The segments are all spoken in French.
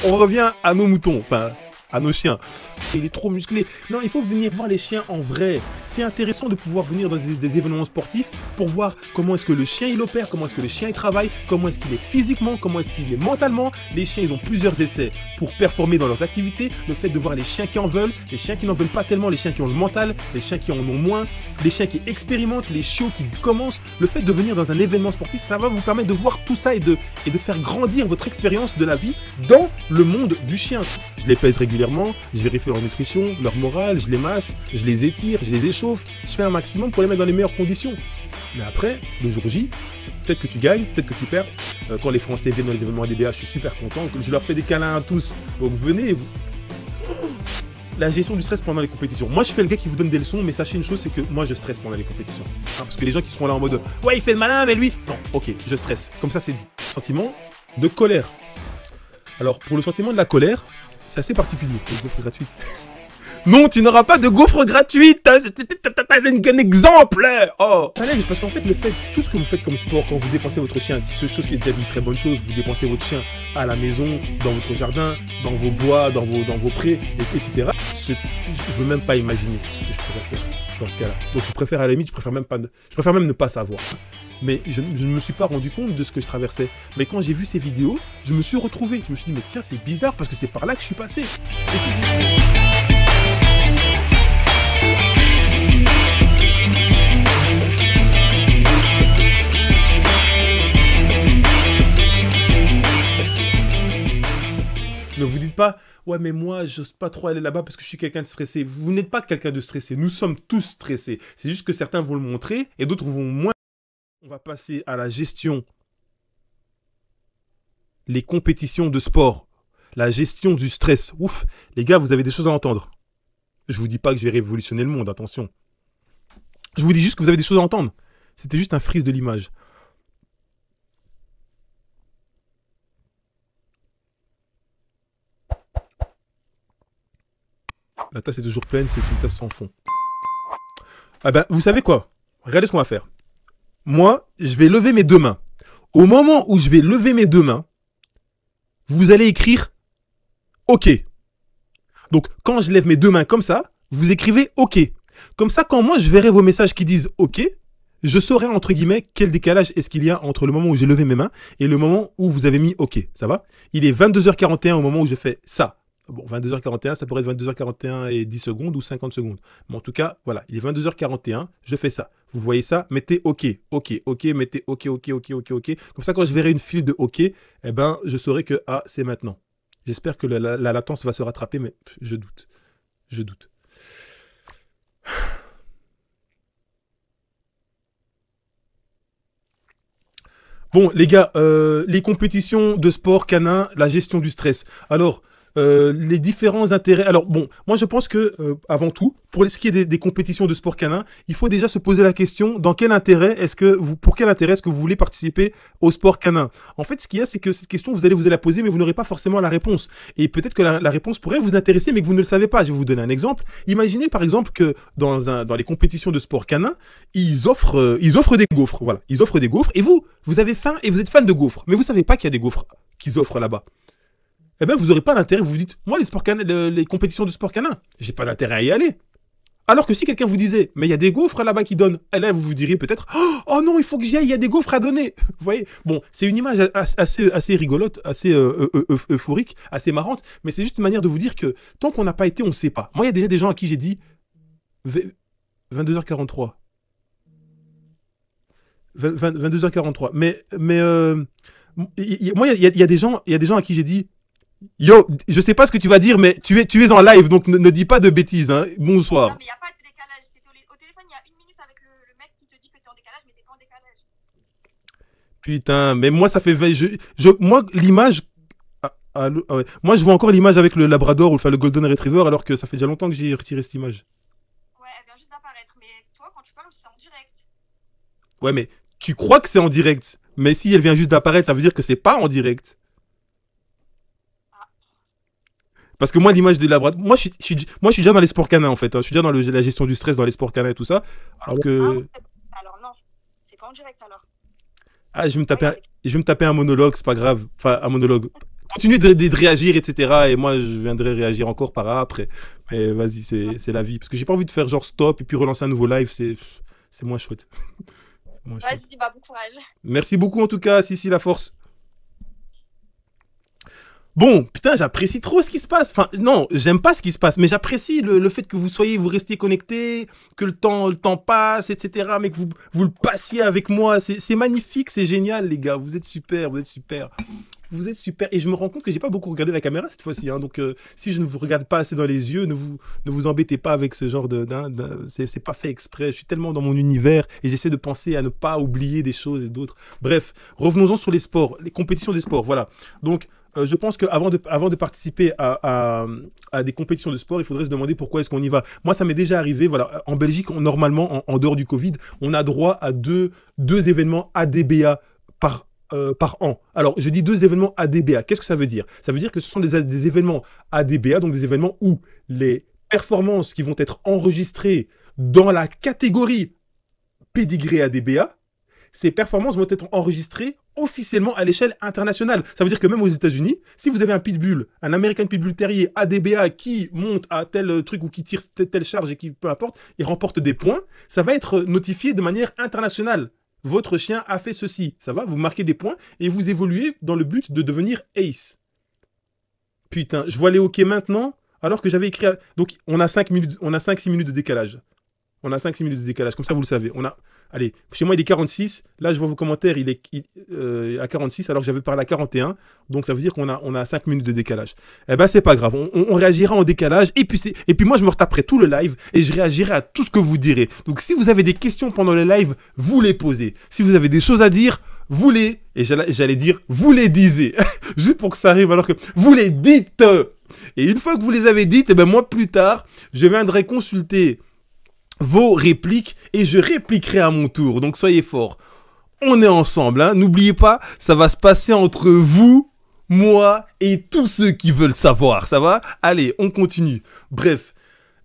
On revient à nos moutons, enfin, à nos chiens. Il est trop musclé. Non, il faut venir voir les chiens en vrai. C'est intéressant de pouvoir venir dans des événements sportifs pour voir comment est-ce que le chien il opère, comment est-ce que le chien il travaille, comment est-ce qu'il est physiquement, comment est-ce qu'il est mentalement. Les chiens, ils ont plusieurs essais pour performer dans leurs activités. Le fait de voir les chiens qui en veulent, les chiens qui n'en veulent pas tellement, les chiens qui ont le mental, les chiens qui en ont moins, les chiens qui expérimentent, les chiots qui commencent. Le fait de venir dans un événement sportif, ça va vous permettre de voir tout ça et de faire grandir votre expérience de la vie dans le monde du chien. Je les pèse régulièrement, je vérifie leur nutrition, leur morale, je les masse, je les étire, je les échauffe, je fais un maximum pour les mettre dans les meilleures conditions. Mais après, le jour J, peut-être que tu gagnes, peut-être que tu perds. Quand les Français viennent dans les événements ADBA, je suis super content. Je leur fais des câlins à tous. Donc venez. La gestion du stress pendant les compétitions. Moi, je fais le gars qui vous donne des leçons, mais sachez une chose, c'est que moi, je stresse pendant les compétitions. Parce que les gens qui seront là en mode « Ouais, il fait le malin, mais lui... » Non, ok, je stresse. Comme ça, c'est dit. Sentiment de colère. Alors, pour le sentiment de la colère, c'est assez particulier. Les gaufres gratuites. Non, tu n'auras pas de gaufres gratuites. C'est un exemple. Oh, challenge, parce qu'en fait, tout ce que vous faites comme sport, quand vous dépensez votre chien, c'est chose qui est déjà une très bonne chose. Vous dépensez votre chien à la maison, dans votre jardin, dans vos bois, dans vos prés, etc. Je veux même pas imaginer ce que je pourrais faire dans ce cas-là. Donc, je préfère à la limite, je préfère même ne pas savoir. Mais je ne me suis pas rendu compte de ce que je traversais. Mais quand j'ai vu ces vidéos, je me suis retrouvé. Je me suis dit, mais tiens, c'est bizarre parce que c'est par là que je suis passé. Ne vous dites pas, ouais, mais moi, j'ose pas trop aller là-bas parce que je suis quelqu'un de stressé. Vous n'êtes pas quelqu'un de stressé. Nous sommes tous stressés. C'est juste que certains vont le montrer et d'autres vont moins. On va passer à la gestion. Les compétitions de sport. La gestion du stress. Ouf, les gars, vous avez des choses à entendre. Je vous dis pas que je vais révolutionner le monde, attention. Je vous dis juste que vous avez des choses à entendre. C'était juste un freeze de l'image. La tasse est toujours pleine, c'est une tasse sans fond. Ah ben, vous savez quoi? Regardez ce qu'on va faire. Moi, je vais lever mes deux mains. Au moment où je vais lever mes deux mains, vous allez écrire OK. Donc, quand je lève mes deux mains comme ça, vous écrivez OK. Comme ça, quand moi, je verrai vos messages qui disent OK, je saurai, entre guillemets, quel décalage est-ce qu'il y a entre le moment où j'ai levé mes mains et le moment où vous avez mis OK. Ça va? Il est 22h41 au moment où je fais ça. Bon, 22h41, ça pourrait être 22h41 et 10 secondes ou 50 secondes. Mais en tout cas, voilà, il est 22h41, je fais ça. Vous voyez ça? Mettez OK, OK, OK, mettez OK, OK, OK, OK, OK. Comme ça, quand je verrai une file de OK, eh ben, je saurai que, ah, c'est maintenant. J'espère que la latence va se rattraper, mais je doute. Je doute. Bon, les gars, les compétitions de sport canin, la gestion du stress. Alors... les différents intérêts. Alors bon, moi je pense que avant tout, pour ce qui est des compétitions de sport canin, il faut déjà se poser la question pour quel intérêt est-ce que vous voulez participer au sport canin. En fait, ce qu'il y a, c'est que cette question vous allez la poser, mais vous n'aurez pas forcément la réponse. Et peut-être que la réponse pourrait vous intéresser, mais que vous ne le savez pas. Je vais vous donner un exemple. Imaginez par exemple que dans les compétitions de sport canin, ils offrent des gaufres. Voilà, ils offrent des gaufres. Et vous avez faim et vous êtes fan de gaufres, mais vous savez pas qu'il y a des gaufres qu'ils offrent là-bas. Eh bien, vous n'aurez pas d'intérêt. Vous vous dites, moi, les compétitions de sport canin, j'ai pas d'intérêt à y aller. Alors que si quelqu'un vous disait, mais il y a des gaufres là-bas qui donnent, et là, vous vous diriez peut-être, oh non, il faut que j'y aille, il y a des gaufres à donner. Vous voyez? Bon, c'est une image assez rigolote, assez euphorique, assez marrante, mais c'est juste une manière de vous dire que tant qu'on n'a pas été, on ne sait pas. Moi, il y a déjà des gens à qui j'ai dit 22h43. 22h43. Mais moi, il y a des gens à qui j'ai dit, yo, je sais pas ce que tu vas dire, mais tu es en live, donc ne dis pas de bêtises, hein. Bonsoir. Non, mais il n'y a pas de décalage. Au téléphone, il y a 1 minute avec le mec qui te dit que tu es en décalage, mais tu n'es pas en décalage. Putain, mais moi, ça fait... moi, l'image... ouais. Moi, je vois encore l'image avec le Labrador ou le Golden Retriever, alors que ça fait déjà longtemps que j'ai retiré cette image. Ouais, elle vient juste d'apparaître, mais toi, quand tu parles, c'est en direct. Ouais, mais tu crois que c'est en direct, mais si elle vient juste d'apparaître, ça veut dire que c'est pas en direct. Parce que moi, l'image de Labrador... Moi, je suis déjà dans les sports canins, en fait. Hein. Je suis déjà dans la gestion du stress dans les sports canins et tout ça. Alors que... Alors non, c'est pas en direct, alors. Ah, je vais me taper un monologue, c'est pas grave. Enfin, un monologue. Continuez de réagir, etc. Et moi, je viendrai réagir encore par après. Mais vas-y, c'est la vie. Parce que j'ai pas envie de faire genre stop et puis relancer un nouveau live. C'est moins chouette. Moins chouette. Vas-y, bah bon courage. Merci beaucoup en tout cas, Sissi la force. Bon, putain, j'apprécie trop ce qui se passe. Enfin, non, j'aime pas ce qui se passe, mais j'apprécie le fait que vous restiez connectés, que le temps passe, etc. Mais que vous le passiez avec moi. C'est magnifique, c'est génial, les gars. Vous êtes super, vous êtes super. Vous êtes super. Et je me rends compte que j'ai pas beaucoup regardé la caméra cette fois-ci. Hein. Donc, si je ne vous regarde pas assez dans les yeux, ne vous embêtez pas avec ce genre c'est pas fait exprès. Je suis tellement dans mon univers et j'essaie de penser à ne pas oublier des choses et d'autres. Bref, revenons-en sur les sports, les compétitions des sports. Voilà. Donc, je pense qu'avant de participer à des compétitions de sport, il faudrait se demander pourquoi est-ce qu'on y va. Moi, ça m'est déjà arrivé. Voilà, en Belgique, normalement, en dehors du Covid, on a droit à deux événements ADBA par an. Alors, je dis 2 événements ADBA. Qu'est-ce que ça veut dire? Ça veut dire que ce sont des événements ADBA, donc des événements où les performances qui vont être enregistrées dans la catégorie pédigré ADBA, ces performances vont être enregistrées officiellement à l'échelle internationale. Ça veut dire que même aux États-Unis, si vous avez un pitbull, un American Pitbull Terrier ADBA qui monte à tel truc ou qui tire telle charge et qui, peu importe, il remporte des points, ça va être notifié de manière internationale. Votre chien a fait ceci. Ça va, vous marquez des points et vous évoluez dans le but de devenir ace. Putain, je vois les hockey maintenant, alors que j'avais écrit... Donc, on a 5 minutes, on a 5-6 minutes de décalage. On a 5-6 minutes de décalage, comme ça vous le savez. Allez, chez moi il est 46, là je vois vos commentaires, il est à 46 alors que j'avais parlé à 41, donc ça veut dire qu'on a 5 minutes de décalage. Eh ben c'est pas grave, on réagira en décalage, et puis moi je me retaperai tout le live, et je réagirai à tout ce que vous direz. Donc si vous avez des questions pendant le live, vous les posez. Si vous avez des choses à dire, vous les, et j'allais dire, vous les disiez, juste pour que ça arrive alors que vous les dites. Et une fois que vous les avez dites, eh ben moi plus tard, je viendrai consulter vos répliques et je répliquerai à mon tour. Donc soyez forts. On est ensemble, hein. N'oubliez pas, ça va se passer entre vous, moi et tous ceux qui veulent savoir. Ça va? Allez, on continue. Bref,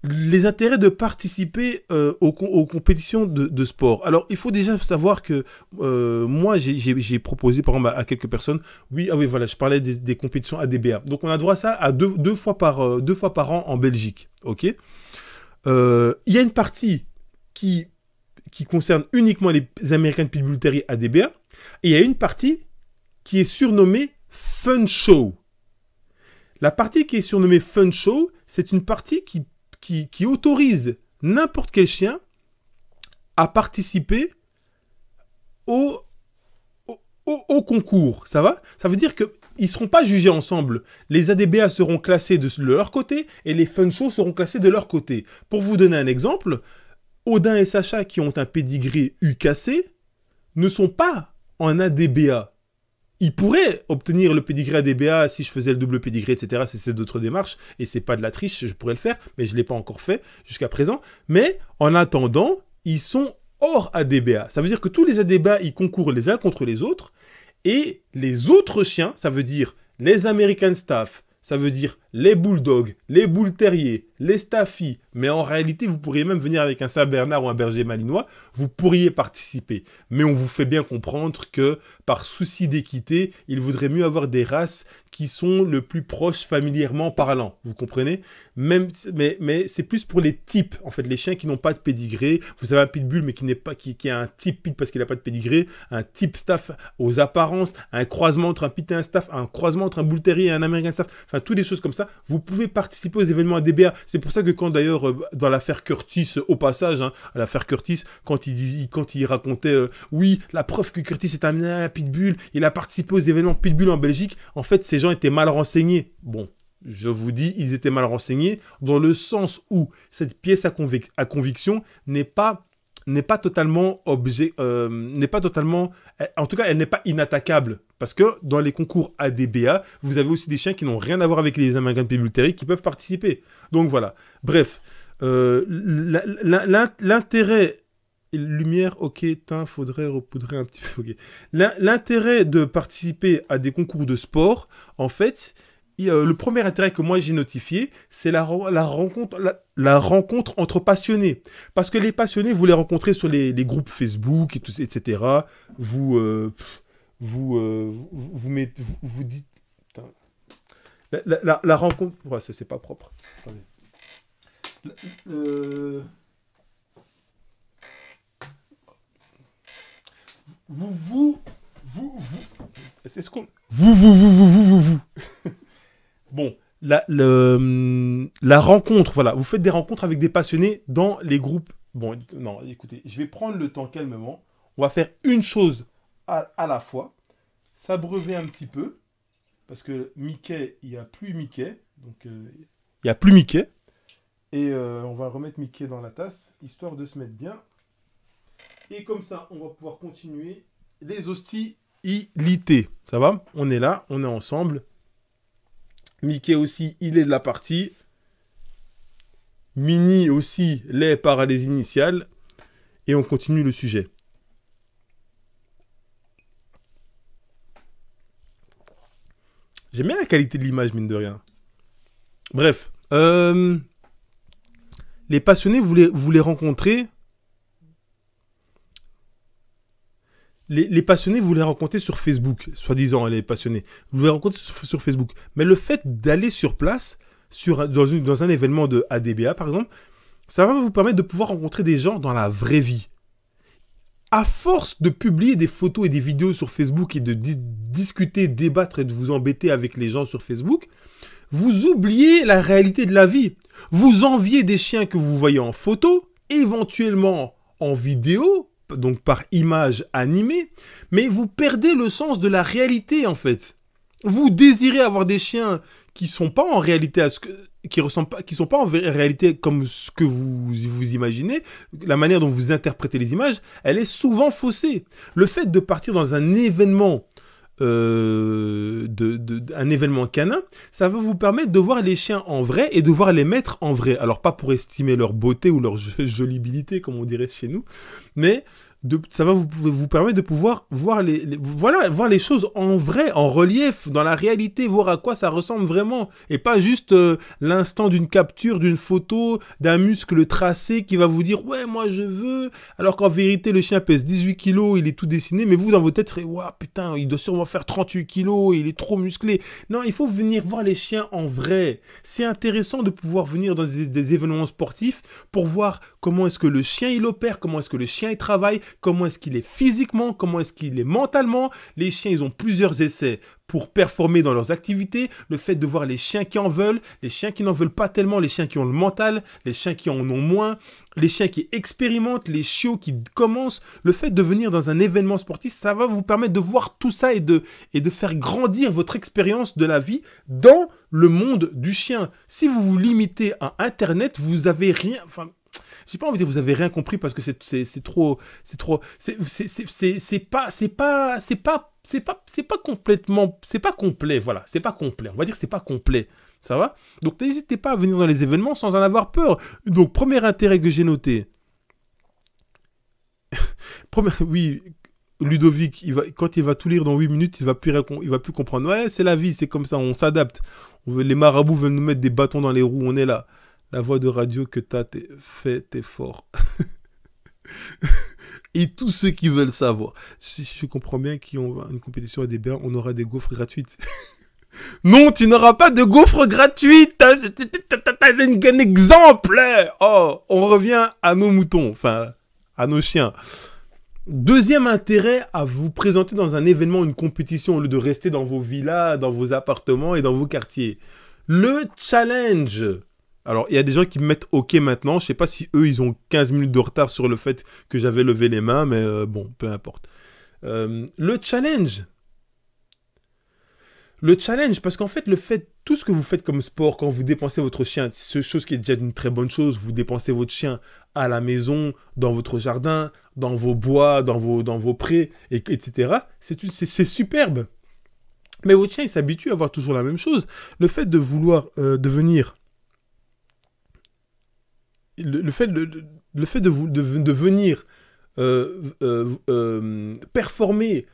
les intérêts de participer aux compétitions de sport. Alors, il faut déjà savoir que moi, j'ai proposé par exemple à quelques personnes. Oui, voilà, je parlais des compétitions ADBA. Donc, on a droit à ça à deux fois par an en Belgique. Ok? Il y a une partie qui concerne uniquement les American Pitbull Terrier ADBA et il y a une partie qui est surnommée Fun Show. La partie qui est surnommée Fun Show, c'est une partie qui autorise n'importe quel chien à participer au concours. Ça va? Ça veut dire qu'ils ne seront pas jugés ensemble. Les ADBA seront classés de leur côté et les Fun Show seront classés de leur côté. Pour vous donner un exemple, Odin et Sacha qui ont un pédigré UKC ne sont pas en ADBA. Ils pourraient obtenir le pédigré ADBA si je faisais le double pédigré, etc. C'est d'autres démarches et c'est pas de la triche, je pourrais le faire, mais je ne l'ai pas encore fait jusqu'à présent. Mais en attendant, ils sont hors ADBA. Ça veut dire que tous les ADBA, ils concourent les uns contre les autres. Et les autres chiens, ça veut dire les American Staff, ça veut dire les Bulldogs, les Bull Terriers, les Staffy. Mais en réalité, vous pourriez même venir avec un Saint-Bernard ou un berger malinois, vous pourriez participer. Mais on vous fait bien comprendre que, par souci d'équité, il vaudrait mieux avoir des races qui sont le plus proches familièrement parlant. Vous comprenez? Mais c'est plus pour les types, en fait, les chiens qui n'ont pas de pédigré. Vous avez un pitbull, mais qui a un type pit parce qu'il n'a pas de pédigré, un type staff aux apparences, un croisement entre un pit et un staff, un croisement entre un bull terrier et un American staff, enfin, toutes des choses comme ça. Vous pouvez participer aux événements ADBA. C'est pour ça que quand d'ailleurs, dans l'affaire Curtis, au passage, hein, l'affaire Curtis, quand il racontait, oui, la preuve que Curtis est un pitbull, il a participé aux événements pitbull en Belgique, en fait, ces gens étaient mal renseignés. Bon, je vous dis, ils étaient mal renseignés dans le sens où cette pièce à conviction n'est pas totalement en tout cas, elle n'est pas inattaquable. Parce que dans les concours ADBA, vous avez aussi des chiens qui n'ont rien à voir avec les American Pitbull Terrier qui peuvent participer. Donc voilà. Bref, l'intérêt... Lumière, ok, teint, faudrait repoudrer un petit peu. Okay. L'intérêt de participer à des concours de sport, en fait... le premier intérêt que moi j'ai notifié, c'est la rencontre entre passionnés. Parce que les passionnés, vous les rencontrez sur les groupes Facebook, et tout, etc. Vous dites... Putain, La rencontre... Ouais, ça, c'est pas propre. Attendez. Euh, vous... Est-ce qu'on... Vous. Bon, la rencontre, voilà. Vous faites des rencontres avec des passionnés dans les groupes. Bon, non, écoutez, je vais prendre le temps calmement. On va faire une chose à la fois. S'abreuver un petit peu. Parce que Mickey, il n'y a plus Mickey. Donc, il n'y a plus Mickey. Et on va remettre Mickey dans la tasse, histoire de se mettre bien. Et comme ça, on va pouvoir continuer les hostilités. Ça va? On est là, on est ensemble. Mickey aussi, il est de la partie. Minnie aussi, les par les initiales. Et on continue le sujet. J'aime bien la qualité de l'image, mine de rien. Bref. Les passionnés, vous les rencontrez. Les passionnés, vous les rencontrez sur Facebook, soi-disant, les passionnés. Vous les rencontrez sur Facebook. Mais le fait d'aller sur place, dans un événement de ADBA, par exemple, ça va vous permettre de pouvoir rencontrer des gens dans la vraie vie. À force de publier des photos et des vidéos sur Facebook et de discuter, débattre et de vous embêter avec les gens sur Facebook, vous oubliez la réalité de la vie. Vous enviez des chiens que vous voyez en photo, éventuellement en vidéo, donc par image animée, mais vous perdez le sens de la réalité en fait. Vous désirez avoir des chiens qui sont pas en réalité qui sont pas en réalité comme ce que vous imaginez. La manière dont vous interprétez les images, elle est souvent faussée. Le fait de partir dans un événement un événement canin, ça va vous permettre de voir les chiens en vrai et de voir les maîtres en vrai. Alors pas pour estimer leur beauté ou leur jolibilité comme on dirait chez nous, mais ça va vous permettre de pouvoir voir voir les choses en vrai, en relief, dans la réalité, voir à quoi ça ressemble vraiment et pas juste l'instant d'une capture, d'une photo, d'un muscle tracé qui va vous dire ouais moi je veux, alors qu'en vérité le chien pèse 18 kilos, il est tout dessiné, mais vous dans votre tête serez waouh putain il doit sûrement faire 38 kilos, il est trop musclé. Non, il faut venir voir les chiens en vrai. C'est intéressant de pouvoir venir dans des événements sportifs pour voir comment est-ce que le chien il opère, comment est-ce que le chien il travaille, comment est-ce qu'il est physiquement, comment est-ce qu'il est mentalement. Les chiens, ils ont plusieurs essais pour performer dans leurs activités. Le fait de voir les chiens qui en veulent, les chiens qui n'en veulent pas tellement, les chiens qui ont le mental, les chiens qui en ont moins, les chiens qui expérimentent, les chiots qui commencent. Le fait de venir dans un événement sportif, ça va vous permettre de voir tout ça et de faire grandir votre expérience de la vie dans le monde du chien. Si vous vous limitez à Internet, vous avez rien... Enfin, j'ai pas envie de dire vous avez rien compris parce que c'est trop complètement, c'est pas complet, voilà, c'est pas complet, on va dire que c'est pas complet, ça va? Donc n'hésitez pas à venir dans les événements sans en avoir peur. Donc premier intérêt que j'ai noté, oui, Ludovic, quand il va tout lire dans 8 minutes, il va plus comprendre. Ouais, c'est la vie, c'est comme ça, on s'adapte. Les marabouts veulent nous mettre des bâtons dans les roues, on est là. La voix de radio que t'as fait, t'es fort. Et tous ceux qui veulent savoir. Si je comprends bien qu'ils ont une compétition à des biens, on aura des gaufres gratuites. Non, tu n'auras pas de gaufres gratuites. T'as un exemple. Oh, on revient à nos moutons, enfin, à nos chiens. Deuxième intérêt à vous présenter dans un événement, une compétition, au lieu de rester dans vos villas, dans vos appartements et dans vos quartiers. Le challenge. Alors, il y a des gens qui me mettent OK maintenant. Je ne sais pas si eux, ils ont 15 minutes de retard sur le fait que j'avais levé les mains, mais bon, peu importe. Le challenge. Le challenge, parce qu'en fait, tout ce que vous faites comme sport, quand vous dépensez votre chien, c'est chose qui est déjà une très bonne chose, vous dépensez votre chien à la maison, dans votre jardin, dans vos bois, dans vos prés, etc. C'est superbe. Mais votre chien, il s'habitue à avoir toujours la même chose. Le fait de vouloir devenir... Le fait de venir performer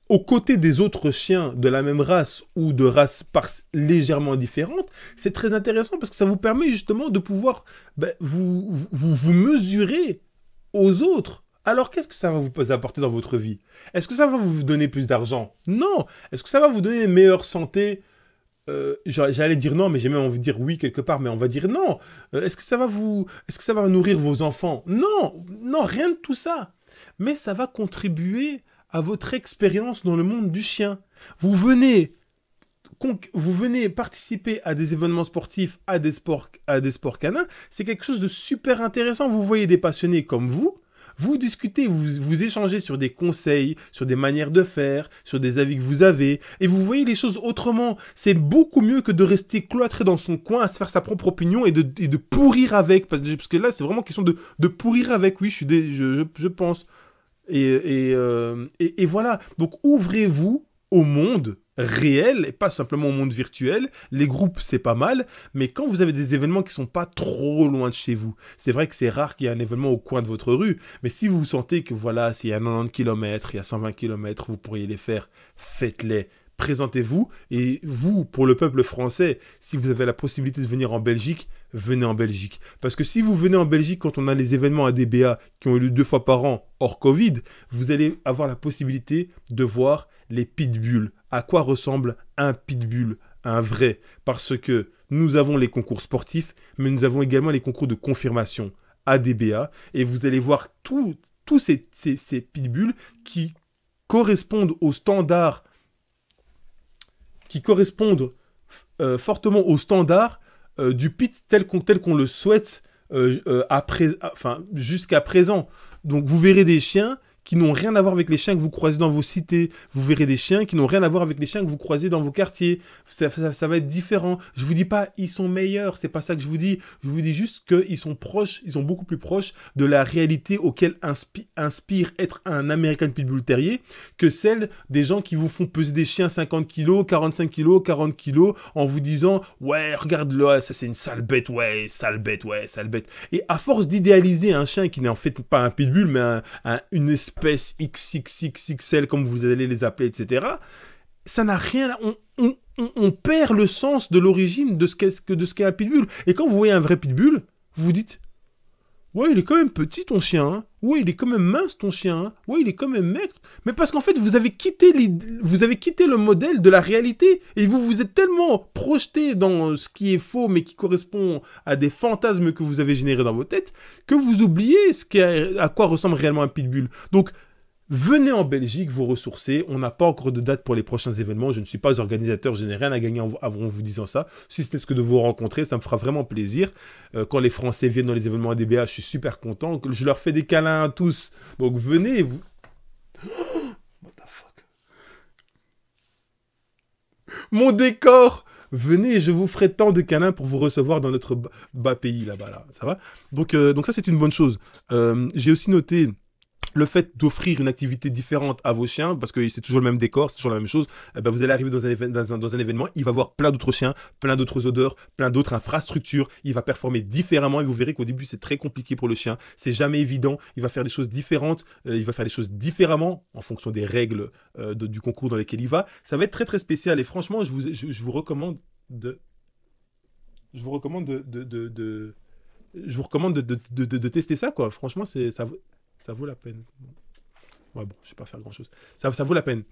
aux côtés des autres chiens de la même race ou de races légèrement différentes, c'est très intéressant parce que ça vous permet justement de pouvoir vous mesurer aux autres. Alors, qu'est-ce que ça va vous apporter dans votre vie? Est-ce que ça va vous donner plus d'argent? Non. Est-ce que ça va vous donner une meilleure santé j'allais dire non, mais j'ai même envie de dire oui quelque part, mais on va dire non. Est-ce que ça va nourrir vos enfants? Non, non, rien de tout ça. Mais ça va contribuer à votre expérience dans le monde du chien. Vous venez, vous venez participer à des événements sportifs, à des sports canins, c'est quelque chose de super intéressant. Vous voyez des passionnés comme vous discutez, vous échangez sur des conseils, sur des manières de faire, sur des avis que vous avez, et vous voyez les choses autrement. C'est beaucoup mieux que de rester cloîtré dans son coin à se faire sa propre opinion et de pourrir avec. Parce que là, c'est vraiment question de pourrir avec. Oui, je pense. Et voilà. Donc, ouvrez-vous au monde réel et pas simplement au monde virtuel. Les groupes, c'est pas mal, mais quand vous avez des événements qui sont pas trop loin de chez vous, c'est vrai que c'est rare qu'il y ait un événement au coin de votre rue, mais si vous sentez que voilà, s'il y a 90 km, il y a 120 km, vous pourriez les faire, faites-les. Présentez-vous, et vous, pour le peuple français, si vous avez la possibilité de venir en Belgique, venez en Belgique. Parce que si vous venez en Belgique quand on a les événements ADBA qui ont eu lieu 2 fois par an, hors Covid, vous allez avoir la possibilité de voir les pitbulls. À quoi ressemble un pitbull, un vrai? Parce que nous avons les concours sportifs, mais nous avons également les concours de confirmation, ADBA, et vous allez voir tous ces pitbulls qui correspondent aux standards fortement aux standards du pit tel qu'on le souhaite jusqu'à présent. Donc vous verrez des chiens qui n'ont rien à voir avec les chiens que vous croisez dans vos cités. Vous verrez des chiens qui n'ont rien à voir avec les chiens que vous croisez dans vos quartiers. Ça va être différent. Je vous dis pas ils sont meilleurs, c'est pas ça que je vous dis. Je vous dis juste qu'ils sont proches, ils sont beaucoup plus proches de la réalité auquel inspire être un American Pitbull Terrier que celle des gens qui vous font peser des chiens 50 kg, 45 kg, 40 kg en vous disant « Ouais, regarde-le, ça c'est une sale bête, ouais, sale bête, ouais, sale bête. » Et à force d'idéaliser un chien qui n'est en fait pas un pitbull, mais une espèce XXXXL, comme vous allez les appeler, etc., ça n'a rien... On perd le sens de l'origine de ce qu'est un pitbull. Et quand vous voyez un vrai pitbull, vous vous dites « Ouais, il est quand même petit ton chien, hein. Ouais, il est quand même mince ton chien, hein. Ouais, il est quand même maigre. » Mais parce qu'en fait, vous avez quitté le modèle de la réalité et vous vous êtes tellement projeté dans ce qui est faux mais qui correspond à des fantasmes que vous avez générés dans vos têtes que vous oubliez à quoi ressemble réellement un pitbull. Donc, venez en Belgique vous ressourcer. On n'a pas encore de date pour les prochains événements. Je ne suis pas organisateur, je n'ai rien à gagner en vous disant ça. Si c'était ce que de vous rencontrer, ça me fera vraiment plaisir. Quand les Français viennent dans les événements ADBA, je suis super content. Je leur fais des câlins à tous. Donc venez. What the fuck? Mon décor! Venez, je vous ferai tant de câlins pour vous recevoir dans notre bas pays là-bas. Là. Ça va? Donc ça, c'est une bonne chose. J'ai aussi noté le fait d'offrir une activité différente à vos chiens, parce que c'est toujours le même décor, c'est toujours la même chose, ben vous allez arriver dans un événement, il va voir plein d'autres chiens, plein d'autres odeurs, plein d'autres infrastructures, il va performer différemment, et vous verrez qu'au début c'est très compliqué pour le chien, c'est jamais évident, il va faire des choses différentes, il va faire des choses différemment, en fonction des règles du concours dans lesquels il va, ça va être très très spécial, et franchement je vous recommande de tester ça, quoi. Franchement, ça vaut la peine. Ouais, bon, je ne vais pas faire grand-chose. Ça vaut la peine.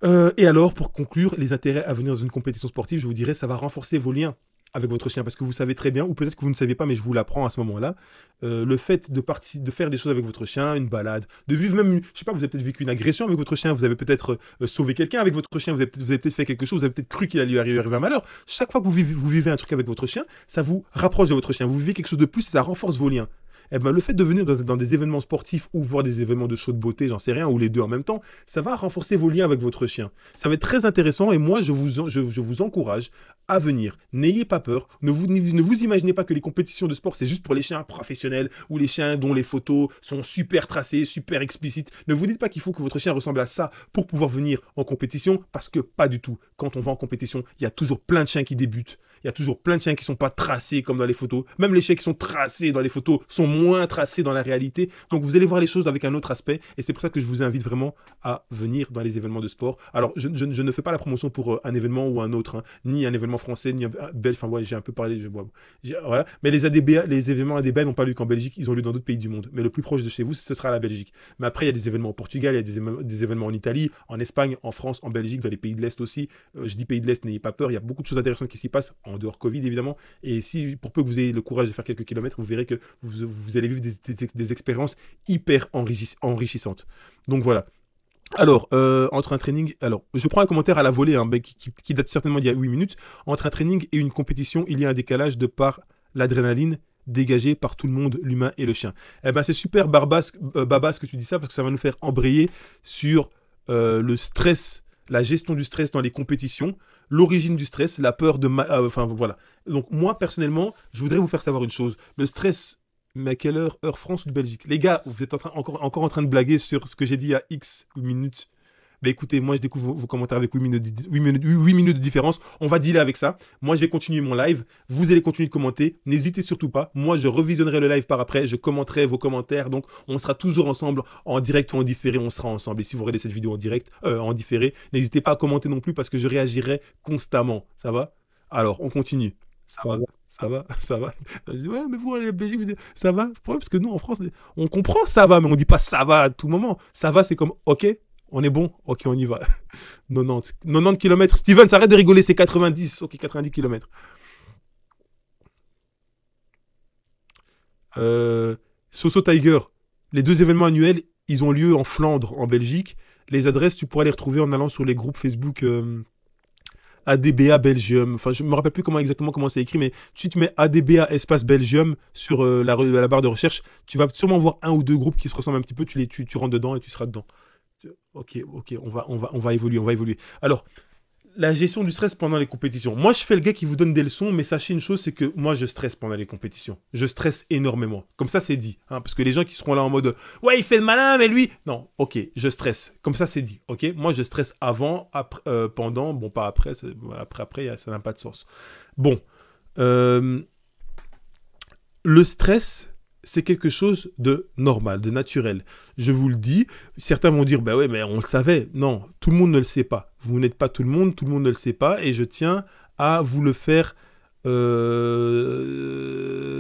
Et alors, pour conclure, les intérêts à venir dans une compétition sportive, je vous dirais, ça va renforcer vos liens avec votre chien, parce que vous savez très bien, ou peut-être que vous ne savez pas, mais je vous l'apprends à ce moment-là, le fait de faire des choses avec votre chien, une balade, de vivre même, je sais pas, vous avez peut-être vécu une agression avec votre chien, vous avez peut-être sauvé quelqu'un avec votre chien, vous avez peut-être fait quelque chose, vous avez peut-être cru qu'il allait lui arriver un malheur. Chaque fois que vous vivez un truc avec votre chien, ça vous rapproche de votre chien, vous vivez quelque chose de plus et ça renforce vos liens. Eh ben, le fait de venir dans des événements sportifs ou voir des événements de show de beauté, j'en sais rien, ou les deux en même temps, ça va renforcer vos liens avec votre chien. Ça va être très intéressant et moi, je vous encourage à venir. N'ayez pas peur. Ne vous imaginez pas que les compétitions de sport, c'est juste pour les chiens professionnels ou les chiens dont les photos sont super tracées, super explicites. Ne vous dites pas qu'il faut que votre chien ressemble à ça pour pouvoir venir en compétition, parce que pas du tout. Quand on va en compétition, il y a toujours plein de chiens qui débutent. Il y a toujours plein de chiens qui sont pas tracés comme dans les photos. Même les chiens qui sont tracés dans les photos sont moins tracés dans la réalité. Donc vous allez voir les choses avec un autre aspect. Et c'est pour ça que je vous invite vraiment à venir dans les événements de sport. Alors je ne fais pas la promotion pour un événement ou un autre, hein, ni un événement français, ni un belge. Enfin ouais, j'ai un peu parlé. Voilà. Mais les ADBA, les événements ADBA n'ont pas lieu qu'en Belgique, ils ont lieu dans d'autres pays du monde. Mais le plus proche de chez vous, ce sera la Belgique. Mais après, il y a des événements au Portugal, il y a des événements en Italie, en Espagne, en France, en Belgique, dans les pays de l'Est aussi. Je dis pays de l'Est, n'ayez pas peur, il y a beaucoup de choses intéressantes qui s'y passent, en dehors Covid évidemment. Et si, pour peu que vous ayez le courage de faire quelques kilomètres, vous verrez que vous allez vivre des expériences hyper enrichissantes. Donc voilà. Alors, entre un training... Alors, je prends un commentaire à la volée, hein, qui date certainement d'il y a 8 minutes. Entre un training et une compétition, il y a un décalage de par l'adrénaline dégagée par tout le monde, l'humain et le chien. Eh ben, c'est super Babas que tu dis ça, parce que ça va nous faire embrayer sur le stress, la gestion du stress dans les compétitions, l'origine du stress, la peur de... Enfin, voilà. Donc, moi, personnellement, je voudrais vous faire savoir une chose. Le stress... Mais à quelle heure? Heure France ou de Belgique? Les gars, vous êtes encore en train de blaguer sur ce que j'ai dit il y a X minutes. Bah écoutez, moi je découvre vos commentaires avec 8 minutes de différence. On va dealer avec ça. Moi je vais continuer mon live. Vous allez continuer de commenter. N'hésitez surtout pas. Moi je revisionnerai le live par après. Je commenterai vos commentaires. Donc on sera toujours ensemble en direct ou en différé. On sera ensemble. Et si vous regardez cette vidéo en direct, en différé, n'hésitez pas à commenter non plus parce que je réagirai constamment. Ça va? Alors on continue. Ça va, ça va, ça va. Ouais, mais vous, la Belgique, ça va? Ouais, parce que nous, en France, on comprend ça va, mais on dit pas ça va à tout moment. Ça va, c'est comme, ok, on est bon, ok, on y va. 90 km. Steven, arrête de rigoler, c'est 90. Ok, 90 km. Soso Tiger, les 2 événements annuels, ils ont lieu en Flandre, en Belgique. Les adresses, tu pourras les retrouver en allant sur les groupes Facebook... ADBA Belgium, enfin je me rappelle plus exactement comment c'est écrit, mais si tu mets ADBA espace Belgium sur la barre de recherche, tu vas sûrement voir 1 ou 2 groupes qui se ressemblent un petit peu, tu rentres dedans et tu seras dedans. Ok, on va évoluer. Alors, la gestion du stress pendant les compétitions. Moi, je fais le gars qui vous donne des leçons, mais sachez une chose, c'est que moi, je stresse pendant les compétitions. Je stresse énormément. Comme ça, c'est dit. Hein, parce que les gens qui seront là en mode « Ouais, il fait le malin, mais lui... » Non, ok, je stresse. Comme ça, c'est dit. Ok, moi, je stresse avant, après, pendant, bon, pas après. Après, ça n'a pas de sens. Bon. Le stress... c'est quelque chose de normal, de naturel. Je vous le dis, certains vont dire, bah ouais, mais on le savait. Non, tout le monde ne le sait pas. Vous n'êtes pas tout le monde ne le sait pas, et je tiens à vous le faire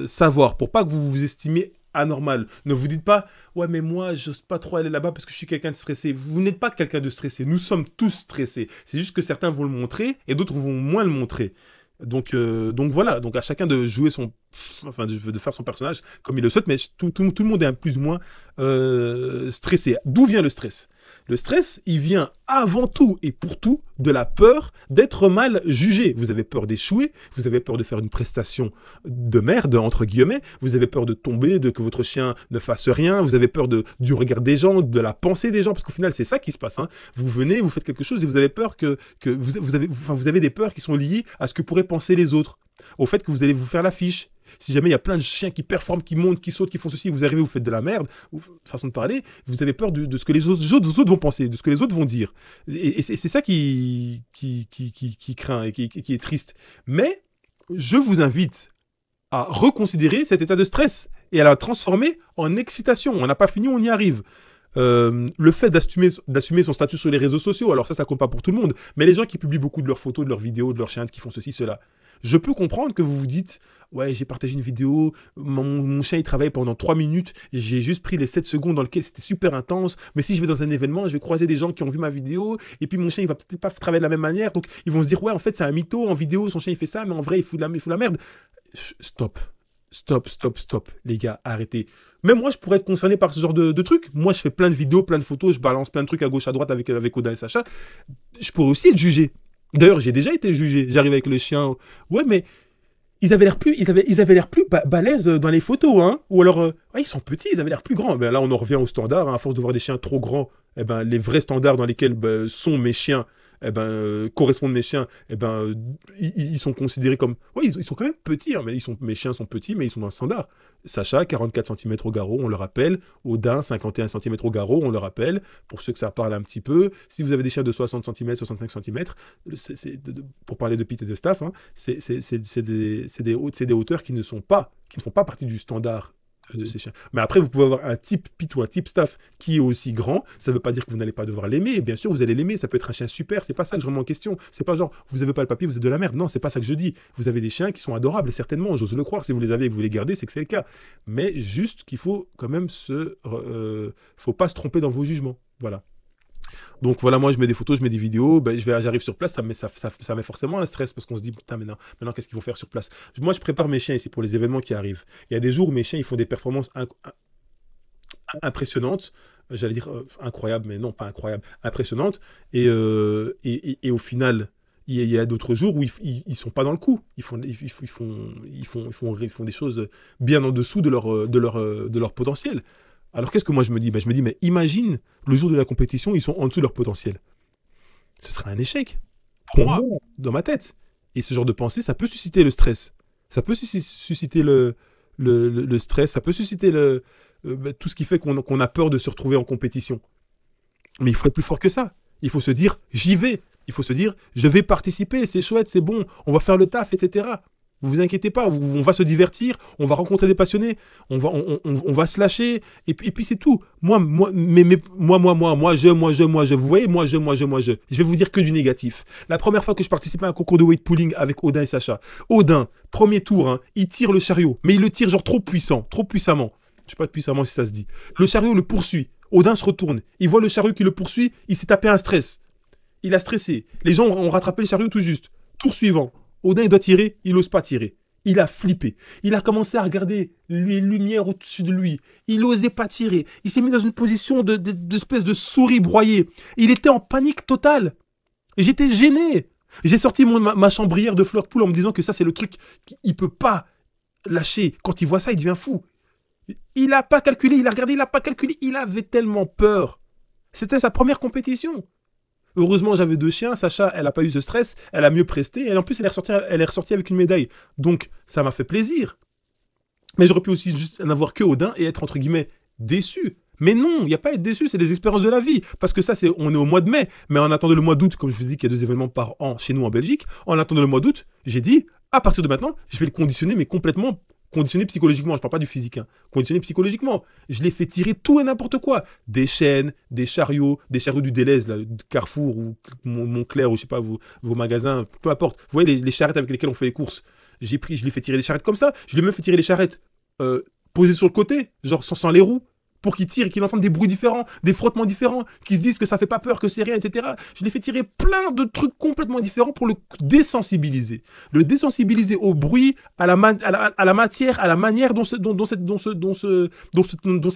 savoir, pour pas que vous vous estimiez anormal. Ne vous dites pas, ouais, mais moi, j'ose pas trop aller là-bas parce que je suis quelqu'un de stressé. Vous n'êtes pas quelqu'un de stressé, nous sommes tous stressés. C'est juste que certains vont le montrer, et d'autres vont moins le montrer. Donc voilà, donc à chacun de jouer de faire son personnage comme il le souhaite, mais tout le monde est plus ou moins stressé. D'où vient le stress? Le stress, il vient avant tout et pour tout de la peur d'être mal jugé. Vous avez peur d'échouer, vous avez peur de faire une prestation de merde, entre guillemets, vous avez peur de tomber, que votre chien ne fasse rien, vous avez peur du regard des gens, de la pensée des gens, parce qu'au final, c'est ça qui se passe. Hein. Vous venez, vous faites quelque chose et vous avez peur que vous avez des peurs qui sont liées à ce que pourraient penser les autres, au fait que vous allez vous faire l'affiche. Si jamais il y a plein de chiens qui performent, qui montent, qui sautent, qui font ceci, vous arrivez, vous faites de la merde, façon de parler, vous avez peur de ce que les autres vont penser, de ce que les autres vont dire. Et c'est ça qui craint et qui est triste. Mais je vous invite à reconsidérer cet état de stress et à la transformer en excitation. On n'a pas fini, on y arrive. Le fait d'assumer son statut sur les réseaux sociaux, alors ça compte pas pour tout le monde, mais les gens qui publient beaucoup de leurs photos, de leurs vidéos, de leurs chiens, qui font ceci, cela, je peux comprendre que vous vous dites, ouais, j'ai partagé une vidéo, mon chien il travaille pendant 3 minutes, j'ai juste pris les 7 secondes dans lesquelles c'était super intense, mais si je vais dans un événement, je vais croiser des gens qui ont vu ma vidéo, et puis mon chien il va peut-être pas travailler de la même manière, donc ils vont se dire, ouais, en fait c'est un mytho, en vidéo son chien il fait ça, mais en vrai il fout la merde. Stop, les gars, arrêtez. Même moi, je pourrais être concerné par ce genre de trucs. Moi, je fais plein de vidéos, plein de photos, je balance plein de trucs à gauche, à droite avec Oda et Sacha. Je pourrais aussi être jugé. D'ailleurs, j'ai déjà été jugé. J'arrive avec le chien. Ouais, mais ils avaient l'air plus balèzes dans les photos, hein. Ou alors, ouais, ils sont petits, ils avaient l'air plus grands. Ben là, on en revient au standard. Hein. À force de voir des chiens trop grands, eh ben, les vrais standards dans lesquels sont mes chiens, correspondent mes chiens, ils sont considérés comme... Oui, ils sont quand même petits, hein, mais mes chiens sont petits, mais ils sont dans le standard. Sacha, 44 centimètres au garrot, on le rappelle. Odin, 51 centimètres au garrot, on le rappelle. Pour ceux que ça parle un petit peu. Si vous avez des chiens de 60 centimètres, 65 centimètres, pour parler de Pete et de Staff, hein, c'est des hauteurs qui ne font pas partie du standard de ces chiens. Mais après, vous pouvez avoir un type Pit ou un type Staff qui est aussi grand. Ça ne veut pas dire que vous n'allez pas devoir l'aimer. Bien sûr, vous allez l'aimer. Ça peut être un chien super. C'est pas ça que je remets en question. C'est pas genre, vous n'avez pas le papier, vous êtes de la merde. Non, c'est pas ça que je dis. Vous avez des chiens qui sont adorables, certainement. J'ose le croire. Si vous les avez et que vous les gardez, c'est que c'est le cas. Mais juste qu'il faut quand même faut pas se tromper dans vos jugements. Voilà. Donc voilà, moi je mets des photos, je mets des vidéos, j'arrive sur place, ça met forcément un stress parce qu'on se dit, putain, maintenant qu'est-ce qu'ils vont faire sur place? Moi je prépare mes chiens ici pour les événements qui arrivent. Il y a des jours où mes chiens ils font des performances impressionnantes, j'allais dire incroyables, mais non pas incroyables, impressionnantes, et au final, il y a d'autres jours où ils sont pas dans le coup, ils font des choses bien en dessous de leur potentiel. Alors qu'est-ce que moi je me dis? Je me dis, mais imagine, le jour de la compétition, ils sont en dessous de leur potentiel. Ce serait un échec, pour moi, dans ma tête. Et ce genre de pensée, ça peut susciter le stress. Ça peut susciter le stress, ça peut susciter tout ce qui fait qu'on a peur de se retrouver en compétition. Mais il faut être plus fort que ça. Il faut se dire, j'y vais. Il faut se dire, je vais participer, c'est chouette, c'est bon, on va faire le taf, etc. Vous inquiétez pas, on va se divertir, on va rencontrer des passionnés, on va se lâcher, et puis c'est tout. Moi, je, vous voyez, moi, je. Je vais vous dire que du négatif. La première fois que je participais à un concours de weight pulling avec Odin et Sacha, Odin, premier tour, hein, il tire le chariot, mais il le tire genre trop puissamment. Je sais pas puissamment si ça se dit. Le chariot le poursuit, Odin se retourne, il voit le chariot qui le poursuit, il s'est tapé un stress. Il a stressé. Les gens ont rattrapé le chariot tout juste. Tour suivant. Odin, il doit tirer, il n'ose pas tirer. Il a flippé. Il a commencé à regarder les lumières au-dessus de lui. Il n'osait pas tirer. Il s'est mis dans une position d'espèce de souris broyée. Il était en panique totale. J'étais gêné. J'ai sorti ma chambrière de fleurs de poule en me disant que ça, c'est le truc qu'il ne peut pas lâcher. Quand il voit ça, il devient fou. Il n'a pas calculé, il a regardé, il n'a pas calculé. Il avait tellement peur. C'était sa première compétition. Heureusement, j'avais 2 chiens. Sacha, elle n'a pas eu ce stress. Elle a mieux presté. Et en plus, elle est ressortie avec une médaille. Donc, ça m'a fait plaisir. Mais j'aurais pu aussi juste n'avoir que Odin et être, entre guillemets, déçu. Mais non, il n'y a pas à être déçu. C'est des expériences de la vie. Parce que ça, on est au mois de mai. Mais en attendant le mois d'août, comme je vous ai dit qu'il y a 2 événements par an chez nous en Belgique, en attendant le mois d'août, j'ai dit, à partir de maintenant, je vais le conditionner, mais complètement conditionné psychologiquement, je ne parle pas du physique, hein. Conditionné psychologiquement. Je l'ai fait tirer tout et n'importe quoi. Des chaînes, des chariots du Deleuze, là, Carrefour ou Montclair ou je sais pas, vos magasins, peu importe. Vous voyez les charrettes avec lesquelles on fait les courses. Je l'ai fait tirer des charrettes comme ça. Je lui ai même fait tirer les charrettes posées sur le côté, genre sans les roues, pour qu'il tire et qu'il entende des bruits différents, des frottements différents, qu'il se dise que ça fait pas peur, que c'est rien, etc. Je l'ai fait tirer plein de trucs complètement différents pour le désensibiliser. Le désensibiliser au bruit, à la matière, à la manière dont cet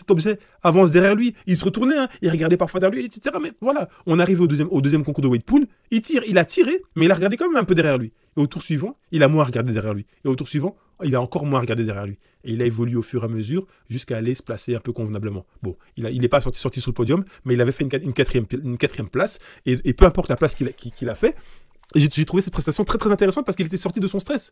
objet avance derrière lui. Il se retournait, hein, il regardait parfois derrière lui, etc. Mais voilà, on arrive au deuxième concours de weight pool, il a tiré, mais il a regardé quand même un peu derrière lui. Et au tour suivant, il a moins regardé derrière lui. Et au tour suivant, il a encore moins regardé derrière lui. Et il a évolué au fur et à mesure jusqu'à aller se placer un peu convenablement. Bon, il n'est pas sorti sur le podium, mais il avait fait une quatrième place. Et peu importe la place qu'il a fait, j'ai trouvé cette prestation très très intéressante parce qu'il était sorti de son stress.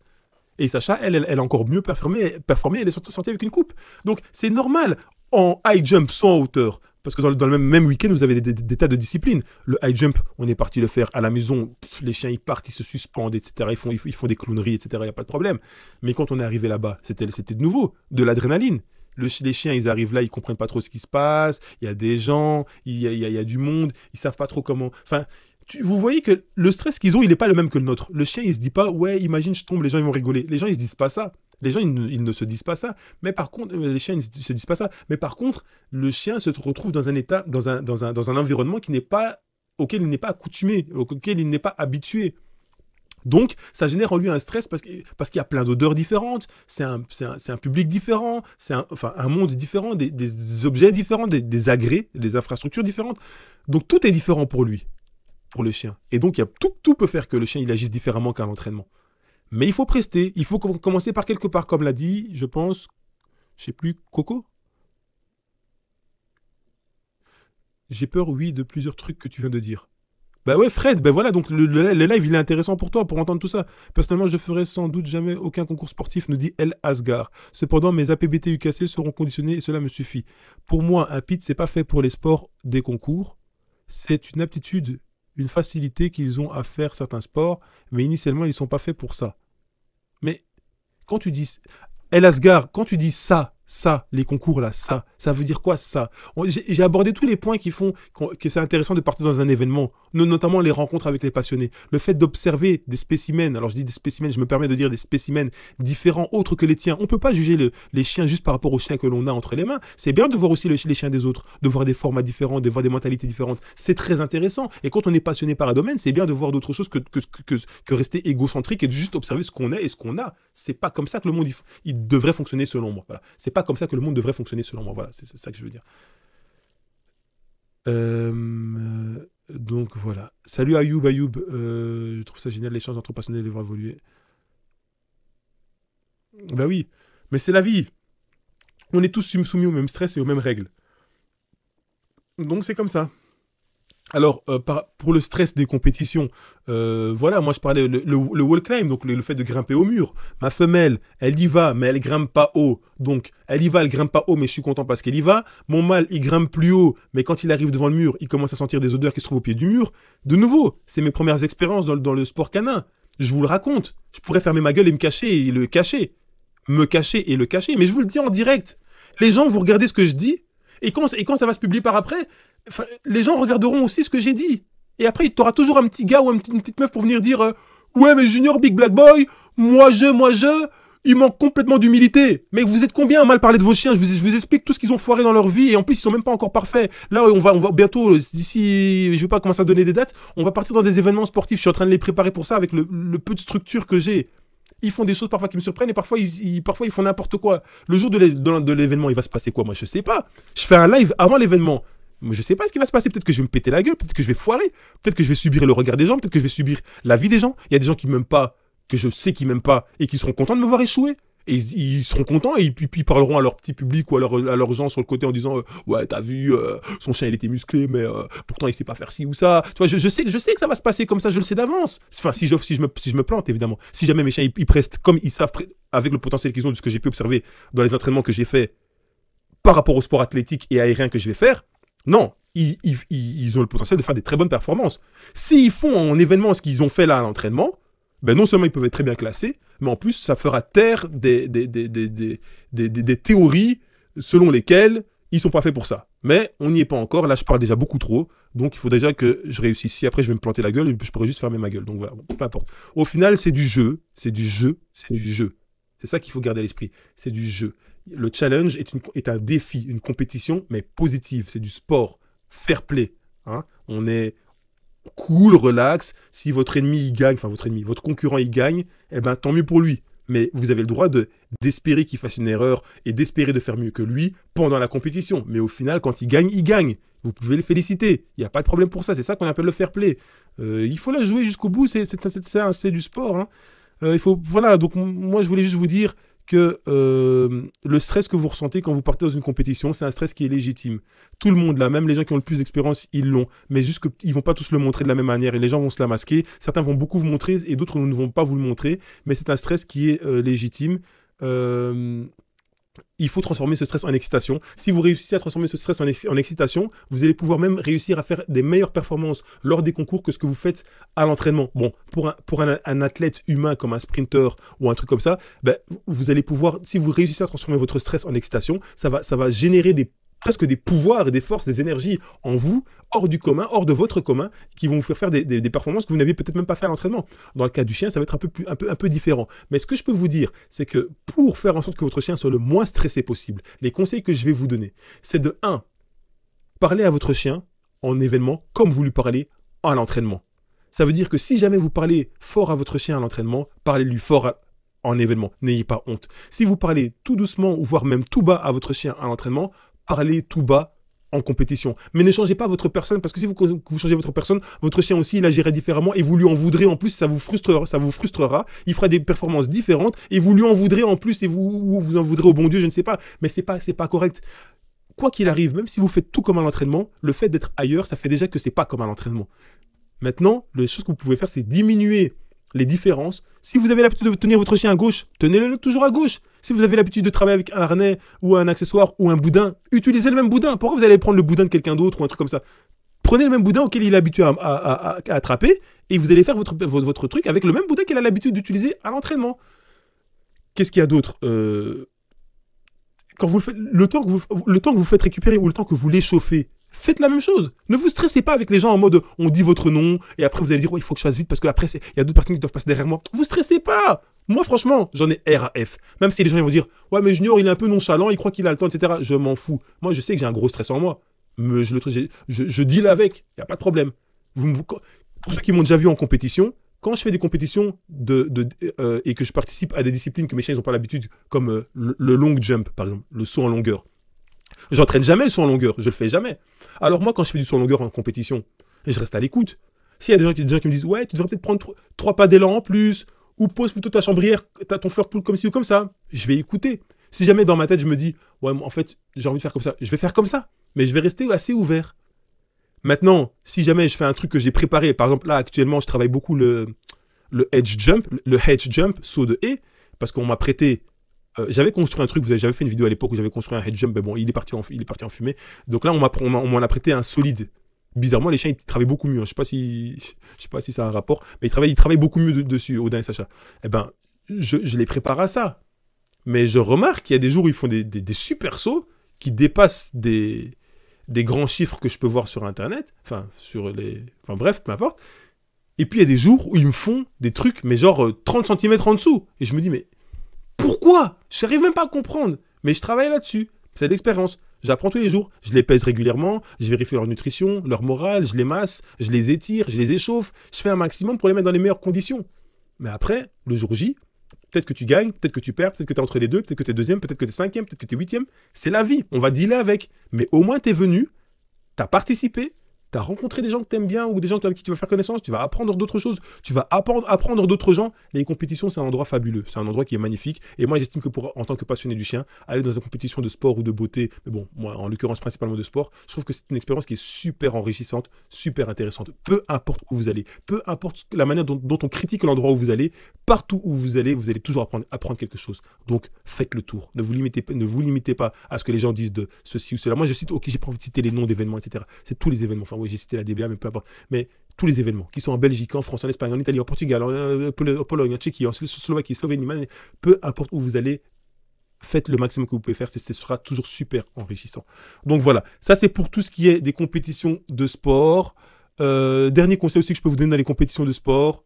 Et Sacha, elle a encore mieux performé, elle est sortie avec une coupe. Donc c'est normal. En high jump, soit en hauteur, parce que dans le même week-end, vous avez des tas de disciplines. Le high jump, on est parti le faire à la maison, les chiens ils partent, ils se suspendent, etc. Ils font des clowneries, etc. Il n'y a pas de problème. Mais quand on est arrivé là-bas, c'était de nouveau, de l'adrénaline. Les chiens, ils arrivent là, ils comprennent pas trop ce qui se passe, il y a des gens, il y a du monde, ils savent pas trop comment... Enfin, vous voyez que le stress qu'ils ont, il n'est pas le même que le nôtre. Le chien, il se dit pas, ouais, imagine, je tombe, les gens, ils vont rigoler. Les gens, ils se disent pas ça. Les gens, ils ne se disent pas ça. Mais par contre, les chiens, ils ne se disent pas ça. Mais par contre, le chien se retrouve dans un état, dans un environnement auquel il n'est pas accoutumé, auquel il n'est pas habitué. Donc, ça génère en lui un stress parce qu'il y a plein d'odeurs différentes, c'est un public différent, c'est un monde différent, des objets différents, des agrès, des infrastructures différentes. Donc, tout est différent pour lui, pour le chien. Et donc, tout peut faire que le chien il agisse différemment qu'à l'entraînement. Mais il faut prester, il faut commencer par quelque part, comme l'a dit, je pense, je sais plus, Coco. J'ai peur, oui, de plusieurs trucs que tu viens de dire. Bah ouais, Fred, bah voilà, donc le live, il est intéressant pour toi, pour entendre tout ça. Personnellement, je ferai sans doute jamais aucun concours sportif, nous dit El Asgar. Cependant, mes APBT UKC seront conditionnés et cela me suffit. Pour moi, un PIT, c'est pas fait pour les sports des concours. C'est une aptitude, une facilité qu'ils ont à faire certains sports, mais initialement, ils ne sont pas faits pour ça. Mais quand tu dis... El Asgar, quand tu dis ça, les concours là, ça veut dire quoi ça? J'ai abordé tous les points qui font que c'est intéressant de partir dans un événement, notamment les rencontres avec les passionnés. Le fait d'observer des spécimens, alors je dis des spécimens, je me permets de dire des spécimens différents, autres que les tiens. On ne peut pas juger les chiens juste par rapport aux chiens que l'on a entre les mains. C'est bien de voir aussi les chiens des autres, de voir des formats différents, de voir des mentalités différentes. C'est très intéressant. Et quand on est passionné par un domaine, c'est bien de voir d'autres choses que rester égocentrique et de juste observer ce qu'on est et ce qu'on a. C'est pas comme ça que le monde il devrait fonctionner selon moi. Voilà. C'est pas comme ça que le monde devrait fonctionner selon moi. Voilà, c'est ça que je veux dire. Donc voilà. Salut Ayoub. Je trouve ça génial, l'échange entre passionnés, les voir évoluer. Bah oui, mais c'est la vie. On est tous soumis au même stress et aux mêmes règles. Donc c'est comme ça. Alors, pour le stress des compétitions, voilà, moi je parlais le wall climb, donc le fait de grimper au mur. Ma femelle, elle y va, mais elle grimpe pas haut. Donc, elle y va, elle grimpe pas haut, mais je suis content parce qu'elle y va. Mon mâle, il grimpe plus haut, mais quand il arrive devant le mur, il commence à sentir des odeurs qui se trouvent au pied du mur. De nouveau, c'est mes premières expériences dans le sport canin. Je vous le raconte. Je pourrais fermer ma gueule et me cacher et le cacher. Me cacher et le cacher, mais je vous le dis en direct. Les gens, vous regardez ce que je dis, et quand ça va se publier par après, les gens regarderont aussi ce que j'ai dit. Et après, tu auras toujours un petit gars ou une petite meuf pour venir dire ouais, mais Junior Big Black Boy, moi je, il manque complètement d'humilité. Mais vous êtes combien à mal parler de vos chiens? Je vous explique tout ce qu'ils ont foiré dans leur vie et en plus, ils sont même pas encore parfaits. Là, on va bientôt, d'ici, je vais pas commencer à donner des dates, on va partir dans des événements sportifs. Je suis en train de les préparer pour ça avec le peu de structure que j'ai. Ils font des choses parfois qui me surprennent et parfois ils font n'importe quoi. Le jour de l'événement, il va se passer quoi? Moi, je sais pas. Je fais un live avant l'événement. Moi, je sais pas ce qui va se passer. Peut-être que je vais me péter la gueule, peut-être que je vais foirer, peut-être que je vais subir le regard des gens, peut-être que je vais subir la vie des gens. Il y a des gens qui m'aiment pas, que je sais qu'ils m'aiment pas et qui seront contents de me voir échouer. Et ils seront contents et puis ils parleront à leur petit public ou à leurs gens sur le côté en disant ouais, t'as vu, son chien il était musclé, mais pourtant il sait pas faire ci ou ça. Tu vois, je sais que ça va se passer comme ça, je le sais d'avance. Enfin, si je me plante, évidemment. Si jamais mes chiens ils prestent comme ils savent, avec le potentiel qu'ils ont de ce que j'ai pu observer dans les entraînements que j'ai fait par rapport au sport athlétique et aérien que je vais faire, non, ils ont le potentiel de faire des très bonnes performances. S'ils font en événement ce qu'ils ont fait là à l'entraînement, ben non seulement ils peuvent être très bien classés, mais en plus ça fera taire des théories selon lesquelles ils sont pas faits pour ça. Mais on n'y est pas encore, là je parle déjà beaucoup trop, donc il faut déjà que je réussisse. Si après je vais me planter la gueule, je pourrais juste fermer ma gueule, donc voilà, peu importe. Au final c'est du jeu, c'est du jeu. C'est ça qu'il faut garder à l'esprit, c'est du jeu. Le challenge est un défi, une compétition, mais positive, c'est du sport, fair play. Hein. On est cool, relax. Si votre ennemi il gagne, enfin votre concurrent il gagne, eh ben tant mieux pour lui. Mais vous avez le droit d'espérer qu'il fasse une erreur et d'espérer de faire mieux que lui pendant la compétition. Mais au final, quand il gagne, il gagne. Vous pouvez le féliciter. Il n'y a pas de problème pour ça. C'est ça qu'on appelle le fair play. Il faut la jouer jusqu'au bout. C'est du sport. Hein. Voilà. Donc moi, je voulais juste vous dire que le stress que vous ressentez quand vous partez dans une compétition, c'est un stress qui est légitime. Tout le monde l'a, même les gens qui ont le plus d'expérience, ils l'ont. Mais juste qu'ils ne vont pas tous le montrer de la même manière et les gens vont se la masquer. Certains vont beaucoup vous montrer et d'autres ne vont pas vous le montrer. Mais c'est un stress qui est légitime. Il faut transformer ce stress en excitation. Si vous réussissez à transformer ce stress en excitation, vous allez pouvoir même réussir à faire des meilleures performances lors des concours que ce que vous faites à l'entraînement. Bon, pour un athlète humain comme un sprinter ou un truc comme ça, ben, vous allez pouvoir, si vous réussissez à transformer votre stress en excitation, ça va générer presque des pouvoirs et des forces, des énergies en vous, hors du commun, hors de votre commun, qui vont vous faire des performances que vous n'aviez peut-être même pas fait à l'entraînement. Dans le cas du chien, ça va être un peu différent. Mais ce que je peux vous dire, c'est que pour faire en sorte que votre chien soit le moins stressé possible, les conseils que je vais vous donner, c'est de 1. Parler à votre chien en événement comme vous lui parlez à l'entraînement. Ça veut dire que si jamais vous parlez fort à votre chien à l'entraînement, parlez-lui fort en événement. N'ayez pas honte. Si vous parlez tout doucement, ou voire même tout bas à votre chien à l'entraînement, parlez tout bas en compétition. Mais ne changez pas votre personne, parce que si vous changez votre personne, votre chien aussi, il agirait différemment et vous lui en voudrez en plus, ça vous frustrera, il fera des performances différentes et vous lui en voudrez en plus et vous en voudrez au bon Dieu, je ne sais pas, mais c'est pas correct. Quoi qu'il arrive, même si vous faites tout comme à l'entraînement, le fait d'être ailleurs, ça fait déjà que c'est pas comme à l'entraînement. Maintenant, la chose que vous pouvez faire, c'est diminuer les différences. Si vous avez l'habitude de tenir votre chien à gauche, tenez-le toujours à gauche. Si vous avez l'habitude de travailler avec un harnais ou un accessoire ou un boudin, utilisez le même boudin. Pourquoi vous allez prendre le boudin de quelqu'un d'autre ou un truc comme ça? Prenez le même boudin auquel il est habitué à attraper et vous allez faire votre truc avec le même boudin qu'il a l'habitude d'utiliser à l'entraînement. Qu'est-ce qu'il y a d'autre quand vous le faites, le temps que vous faites récupérer ou le temps que vous l'échauffez, faites la même chose. Ne vous stressez pas avec les gens en mode on dit votre nom et après vous allez dire il faut que je fasse vite parce qu'après il y a d'autres personnes qui doivent passer derrière moi. Vous stressez pas. Moi franchement j'en ai R à F. Même si les gens ils vont dire ouais mais Junior il est un peu nonchalant, il croit qu'il a le temps etc. Je m'en fous. Moi je sais que j'ai un gros stress en moi. Mais je deal avec. Il n'y a pas de problème. Pour ceux qui m'ont déjà vu en compétition, quand je fais des compétitions et que je participe à des disciplines que mes chiens n'ont pas l'habitude, comme le long jump, par exemple, le saut en longueur, j'entraîne jamais le saut en longueur, je le fais jamais. Alors moi, quand je fais du saut en longueur en compétition, je reste à l'écoute. S'il y a des gens qui me disent « Ouais, tu devrais peut-être prendre 3 pas d'élan en plus, ou pose plutôt ta chambrière, ton flirt pool comme ci ou comme ça », je vais écouter. Si jamais dans ma tête, je me dis « Ouais, en fait, j'ai envie de faire comme ça », je vais faire comme ça. Mais je vais rester assez ouvert. Maintenant, si jamais je fais un truc que j'ai préparé, par exemple là actuellement je travaille beaucoup le hedge jump, saut de haie, parce qu'on m'a prêté, j'avais construit un truc, j'avais fait une vidéo à l'époque où j'avais construit un hedge jump, mais bon il est parti en fumée, donc là on m'en a prêté un solide. Bizarrement les chiens ils travaillent beaucoup mieux, je sais pas si ça a un rapport, mais ils travaillent beaucoup mieux dessus, Odin et Sacha. Eh ben, je les prépare à ça. Mais je remarque qu'il y a des jours où ils font des super sauts qui dépassent des grands chiffres que je peux voir sur internet, enfin bref, peu importe. Et puis il y a des jours où ils me font des trucs, mais genre 30 cm en dessous. Et je me dis, mais pourquoi? Je n'arrive même pas à comprendre. Mais je travaille là-dessus. C'est de l'expérience. J'apprends tous les jours. Je les pèse régulièrement. Je vérifie leur nutrition, leur morale. Je les masse. Je les étire. Je les échauffe. Je fais un maximum pour les mettre dans les meilleures conditions. Mais après, le jour J, peut-être que tu gagnes, peut-être que tu perds, peut-être que tu es entre les deux, peut-être que tu es deuxième, peut-être que tu es cinquième, peut-être que tu es huitième. C'est la vie. On va dealer avec. Mais au moins, tu es venu. Tu as participé. Tu as rencontré des gens que tu aimes bien ou des gens avec qui tu vas faire connaissance, tu vas apprendre d'autres choses, tu vas apprendre d'autres gens. Les compétitions, c'est un endroit fabuleux, c'est un endroit qui est magnifique. Et moi, j'estime que en tant que passionné du chien, aller dans une compétition de sport ou de beauté, mais bon, moi, en l'occurrence, principalement de sport, je trouve que c'est une expérience qui est super enrichissante, super intéressante. Peu importe où vous allez, peu importe la manière dont on critique l'endroit où vous allez, partout où vous allez toujours apprendre quelque chose. Donc, faites le tour. Ne vous limitez pas à ce que les gens disent de ceci ou cela. Moi, je cite, ok, j'ai pas envie de citer les noms d'événements, etc. C'est tous les événements. Enfin, oui, j'ai cité la DBA, mais peu importe. Mais tous les événements qui sont en Belgique, en France, en Espagne, en Italie, en Portugal, en Pologne, en Tchéquie, en Slovaquie, Slovénie, peu importe où vous allez, faites le maximum que vous pouvez faire. Ce sera toujours super enrichissant. Donc voilà, ça c'est pour tout ce qui est des compétitions de sport. Dernier conseil aussi que je peux vous donner dans les compétitions de sport.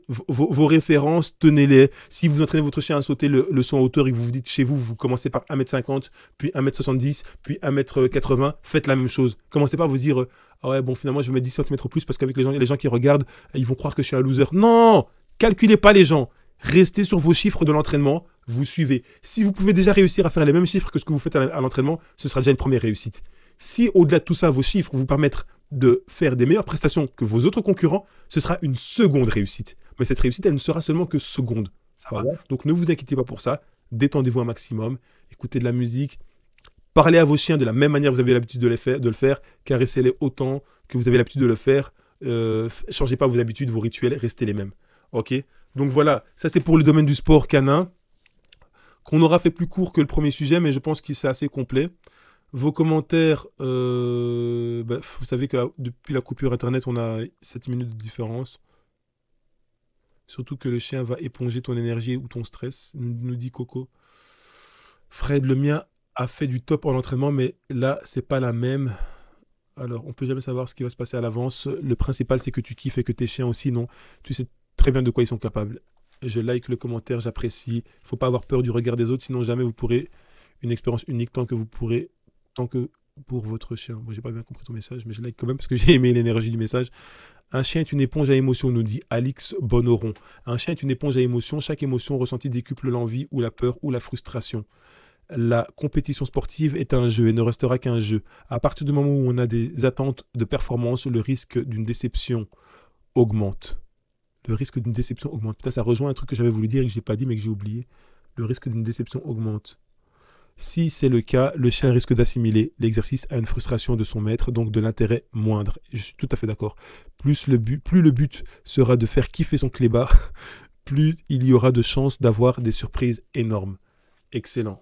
Vos références, tenez-les. Si vous entraînez votre chien à sauter le saut en hauteur et que vous vous dites chez vous, vous commencez par 1m50, puis 1m70, puis 1m80, faites la même chose. Commencez pas à vous dire ah ouais, bon, finalement, je vais mettre 10 cm plus parce qu'avec les gens qui regardent, ils vont croire que je suis un loser. Non! Calculez pas les gens. Restez sur vos chiffres de l'entraînement, vous suivez. Si vous pouvez déjà réussir à faire les mêmes chiffres que ce que vous faites à l'entraînement, ce sera déjà une première réussite. Si au-delà de tout ça, vos chiffres vous permettent de faire des meilleures prestations que vos autres concurrents, ce sera une seconde réussite. Mais cette réussite, elle ne sera seulement que seconde. Ça va ? Donc ne vous inquiétez pas pour ça. Détendez-vous un maximum. Écoutez de la musique. Parlez à vos chiens de la même manière que vous avez l'habitude de le faire. Caressez-les autant que vous avez l'habitude de le faire. Changez pas vos habitudes, vos rituels, restez les mêmes. Ok ? Donc voilà, ça c'est pour le domaine du sport canin, qu'on aura fait plus court que le premier sujet, mais je pense que c'est assez complet. Vos commentaires, vous savez que depuis la coupure internet, on a 7 minutes de différence. Surtout que le chien va éponger ton énergie ou ton stress, nous dit Coco. Fred, le mien a fait du top en entraînement, mais là, c'est pas la même. Alors, on peut jamais savoir ce qui va se passer à l'avance. Le principal, c'est que tu kiffes et que tes chiens aussi, non. Tu sais très bien de quoi ils sont capables. Je like le commentaire, j'apprécie. Il ne faut pas avoir peur du regard des autres, sinon jamais vous pourrez une expérience unique tant que pour votre chien. Moi, j'ai pas bien compris ton message, mais je like quand même parce que j'ai aimé l'énergie du message. Un chien est une éponge à émotions, nous dit Alix Bonoron. Un chien est une éponge à émotions. Chaque émotion ressentie décuple l'envie ou la peur ou la frustration. La compétition sportive est un jeu et ne restera qu'un jeu. À partir du moment où on a des attentes de performance, le risque d'une déception augmente. Le risque d'une déception augmente. Putain, ça rejoint un truc que j'avais voulu dire et que je n'ai pas dit mais que j'ai oublié. Le risque d'une déception augmente. Si c'est le cas, le chien risque d'assimiler l'exercice à une frustration de son maître, donc de l'intérêt moindre. Je suis tout à fait d'accord. Plus le but sera de faire kiffer son clébard, plus il y aura de chances d'avoir des surprises énormes. Excellent.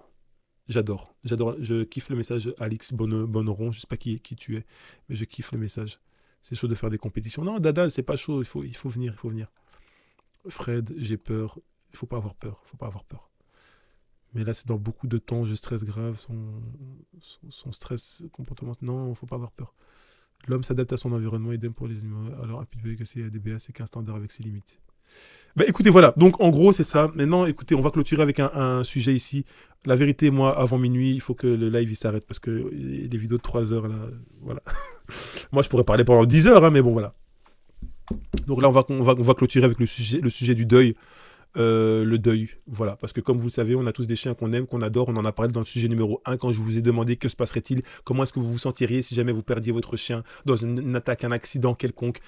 J'adore. Je kiffe le message Alix Bonneron. Je sais pas qui tu es, mais je kiffe le message. C'est chaud de faire des compétitions. Non, Dada, c'est pas chaud. Il faut venir. Fred, j'ai peur. Il faut pas avoir peur. Mais là, c'est dans beaucoup de temps. Je stresse grave. Son stress comportement. Non, faut pas avoir peur. L'homme s'adapte à son environnement, idem pour les animaux. Alors, Happy Baby, c'est DBA, c'est qu'un standard avec ses limites. Bah écoutez, voilà. Donc, en gros, c'est ça. Maintenant, écoutez, on va clôturer avec un sujet ici. La vérité, moi, avant minuit, il faut que le live il s'arrête parce que les vidéos de 3 heures, là, voilà. Moi, je pourrais parler pendant 10 heures, hein, mais bon, voilà. Donc là, on va clôturer avec le sujet du deuil. Le deuil, voilà, parce que comme vous le savez, on a tous des chiens qu'on aime, qu'on adore, on en a parlé dans le sujet numéro 1 quand je vous ai demandé que se passerait-il, comment est-ce que vous vous sentiriez si jamais vous perdiez votre chien dans une attaque, un accident quelconque,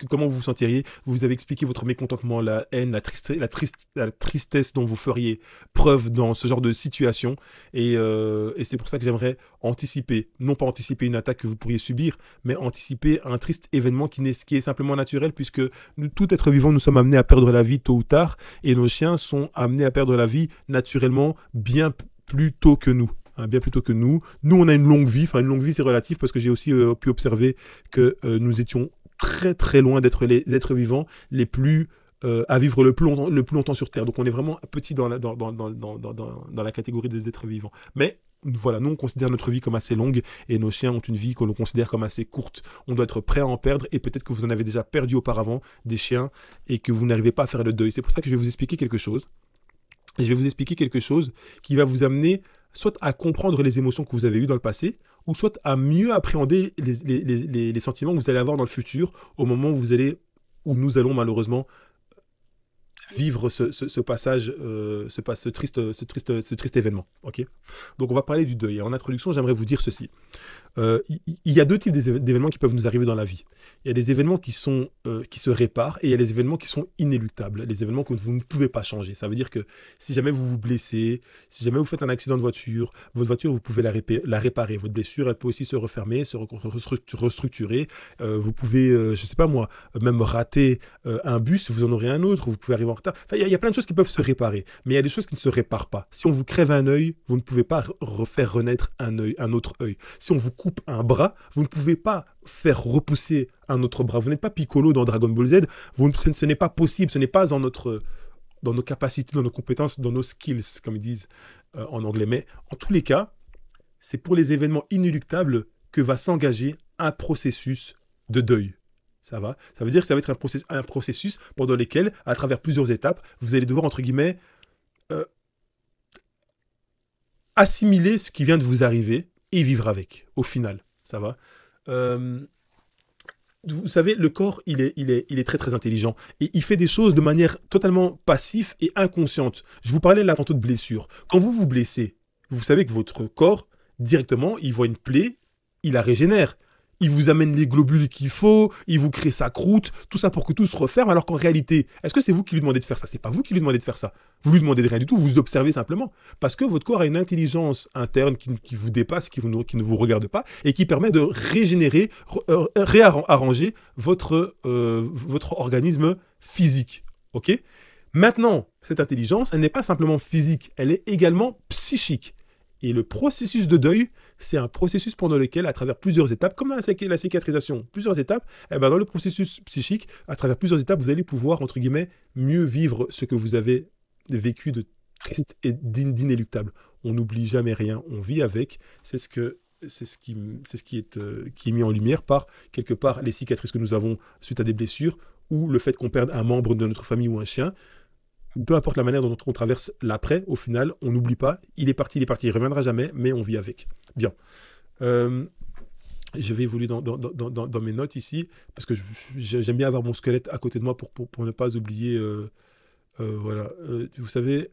comment vous vous sentiriez, vous avez expliqué votre mécontentement, la haine, la tristesse dont vous feriez preuve dans ce genre de situation, et c'est pour ça que j'aimerais anticiper, non pas anticiper une attaque que vous pourriez subir, mais anticiper un triste événement qui est simplement naturel, puisque nous, tout être vivant, nous sommes amenés à perdre la vie tôt ou tard, et nos chiens sont amenés à perdre la vie naturellement bien plus tôt que nous. Bien plus tôt que nous. Nous, on a une longue vie. Enfin, une longue vie, c'est relatif parce que j'ai aussi pu observer que nous étions très très loin d'être les êtres vivants les plus à vivre le plus longtemps sur Terre. Donc, on est vraiment petit dans la catégorie des êtres vivants. Mais voilà, nous on considère notre vie comme assez longue et nos chiens ont une vie que l'on considère comme assez courte. On doit être prêt à en perdre et peut-être que vous en avez déjà perdu auparavant des chiens et que vous n'arrivez pas à faire le deuil. C'est pour ça que je vais vous expliquer quelque chose. Et je vais vous expliquer quelque chose qui va vous amener soit à comprendre les émotions que vous avez eues dans le passé ou soit à mieux appréhender les sentiments que vous allez avoir dans le futur au moment où nous allons malheureusement vivre ce passage, ce triste événement. Okay, donc on va parler du deuil. Et en introduction, j'aimerais vous dire ceci. Il y a deux types d'événements qui peuvent nous arriver dans la vie. Il y a des événements qui se réparent et il y a des événements qui sont inéluctables, les événements que vous ne pouvez pas changer. Ça veut dire que si jamais vous vous blessez, si jamais vous faites un accident de voiture, votre voiture, vous pouvez la réparer. Votre blessure, elle peut aussi se refermer, se restructurer. Vous pouvez, je ne sais pas moi, même rater un bus, vous en aurez un autre, vous pouvez arriver en retard. Enfin, il y a plein de choses qui peuvent se réparer, mais il y a des choses qui ne se réparent pas. Si on vous crève un œil, vous ne pouvez pas refaire renaître un autre œil. Si on vous coupe un bras, vous ne pouvez pas faire repousser un autre bras. Vous n'êtes pas Piccolo dans Dragon Ball Z. Ce n'est pas possible. Ce n'est pas dans nos capacités, dans nos compétences, dans nos skills, comme ils disent en anglais. Mais en tous les cas, c'est pour les événements inéluctables que va s'engager un processus de deuil. Ça va? Ça veut dire que ça va être un processus pendant lequel, à travers plusieurs étapes, vous allez devoir, entre guillemets, assimiler ce qui vient de vous arriver et vivre avec, au final. Ça va? Vous savez, le corps, il est très très intelligent et il fait des choses de manière totalement passive et inconsciente. Je vous parlais là tantôt de blessure. Quand vous vous blessez, vous savez que votre corps, directement, il voit une plaie, il la régénère. Il vous amène les globules qu'il faut, il vous crée sa croûte, tout ça pour que tout se referme, alors qu'en réalité, est-ce que c'est vous qui lui demandez de faire ça? C'est pas vous qui lui demandez de faire ça. Vous lui demandez de rien du tout, vous observez simplement. Parce que votre corps a une intelligence interne qui vous dépasse, qui ne vous regarde pas, et qui permet de régénérer, réarranger votre organisme physique. Ok? Maintenant, cette intelligence, elle n'est pas simplement physique, elle est également psychique. Et le processus de deuil, c'est un processus pendant lequel, à travers plusieurs étapes, comme dans la cicatrisation, plusieurs étapes, eh ben dans le processus psychique, à travers plusieurs étapes, vous allez pouvoir, entre guillemets, mieux vivre ce que vous avez vécu de triste et d'inéluctable. On n'oublie jamais rien, on vit avec, c'est ce qui est mis en lumière par, quelque part, les cicatrices que nous avons suite à des blessures, ou le fait qu'on perde un membre de notre famille ou un chien. Peu importe la manière dont on traverse l'après, au final, on n'oublie pas, il est parti, il ne reviendra jamais, mais on vit avec. Bien. Je vais évoluer dans mes notes ici, parce que j'aime bien avoir mon squelette à côté de moi pour ne pas oublier. Voilà. Vous savez,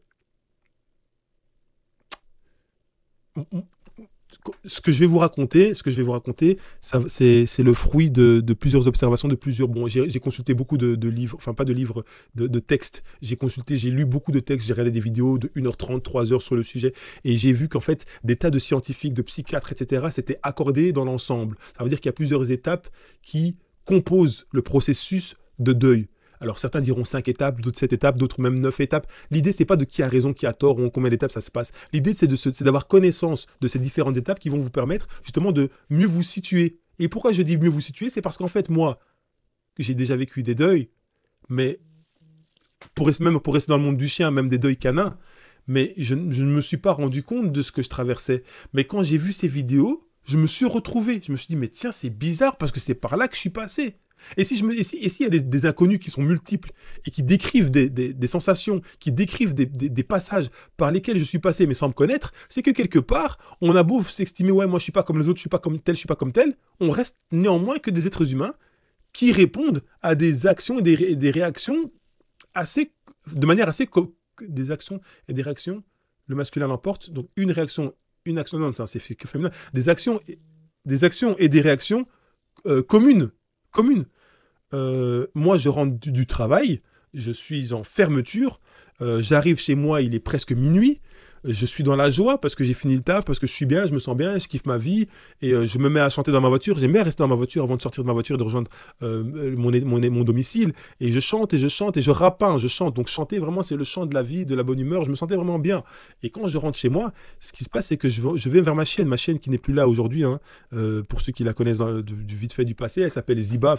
ce que je vais vous raconter, c'est le fruit de plusieurs observations, de plusieurs... Bon, j'ai consulté beaucoup de livres, enfin pas de livres, de textes. J'ai lu beaucoup de textes, j'ai regardé des vidéos de 1h30, 3h sur le sujet, et j'ai vu qu'en fait, des tas de scientifiques, de psychiatres, etc., s'étaient accordés dans l'ensemble. Ça veut dire qu'il y a plusieurs étapes qui composent le processus de deuil. Alors certains diront 5 étapes, d'autres 7 étapes, d'autres même 9 étapes. L'idée, c'est pas de qui a raison, qui a tort, ou en combien d'étapes ça se passe. L'idée, c'est d'avoir connaissance de ces différentes étapes qui vont vous permettre justement de mieux vous situer. Et pourquoi je dis mieux vous situer? C'est parce qu'en fait, moi, j'ai déjà vécu des deuils, mais même pour rester dans le monde du chien, même des deuils canins, mais je ne me suis pas rendu compte de ce que je traversais. Mais quand j'ai vu ces vidéos, je me suis retrouvé. Je me suis dit, mais tiens, c'est bizarre parce que c'est par là que je suis passé. Et s'il y a des inconnus qui sont multiples et qui décrivent des sensations, qui décrivent des passages par lesquels je suis passé mais sans me connaître, c'est que quelque part, on a beau s'estimer, ouais, moi je suis pas comme les autres, je suis pas comme tel, je suis pas comme tel, on reste néanmoins que des êtres humains qui répondent à des actions et des réactions de manière assez... Des actions et des réactions, le masculin l'emporte, donc une action, non, c'est que féminin, des actions et des réactions communes. Moi, je rentre du travail, je suis en fermeture, j'arrive chez moi, il est presque minuit, je suis dans la joie parce que j'ai fini le taf, parce que je suis bien, je me sens bien, je kiffe ma vie, et je me mets à chanter dans ma voiture. J'aime bien rester dans ma voiture avant de sortir de ma voiture et de rejoindre mon domicile, et je chante, et je rapins, je chante. Donc chanter, vraiment, c'est le chant de la vie, de la bonne humeur, je me sentais vraiment bien. Et quand je rentre chez moi, ce qui se passe, c'est que je vais vers ma chienne qui n'est plus là aujourd'hui, hein, pour ceux qui la connaissent du vite fait du passé, elle s'appelait Ziba,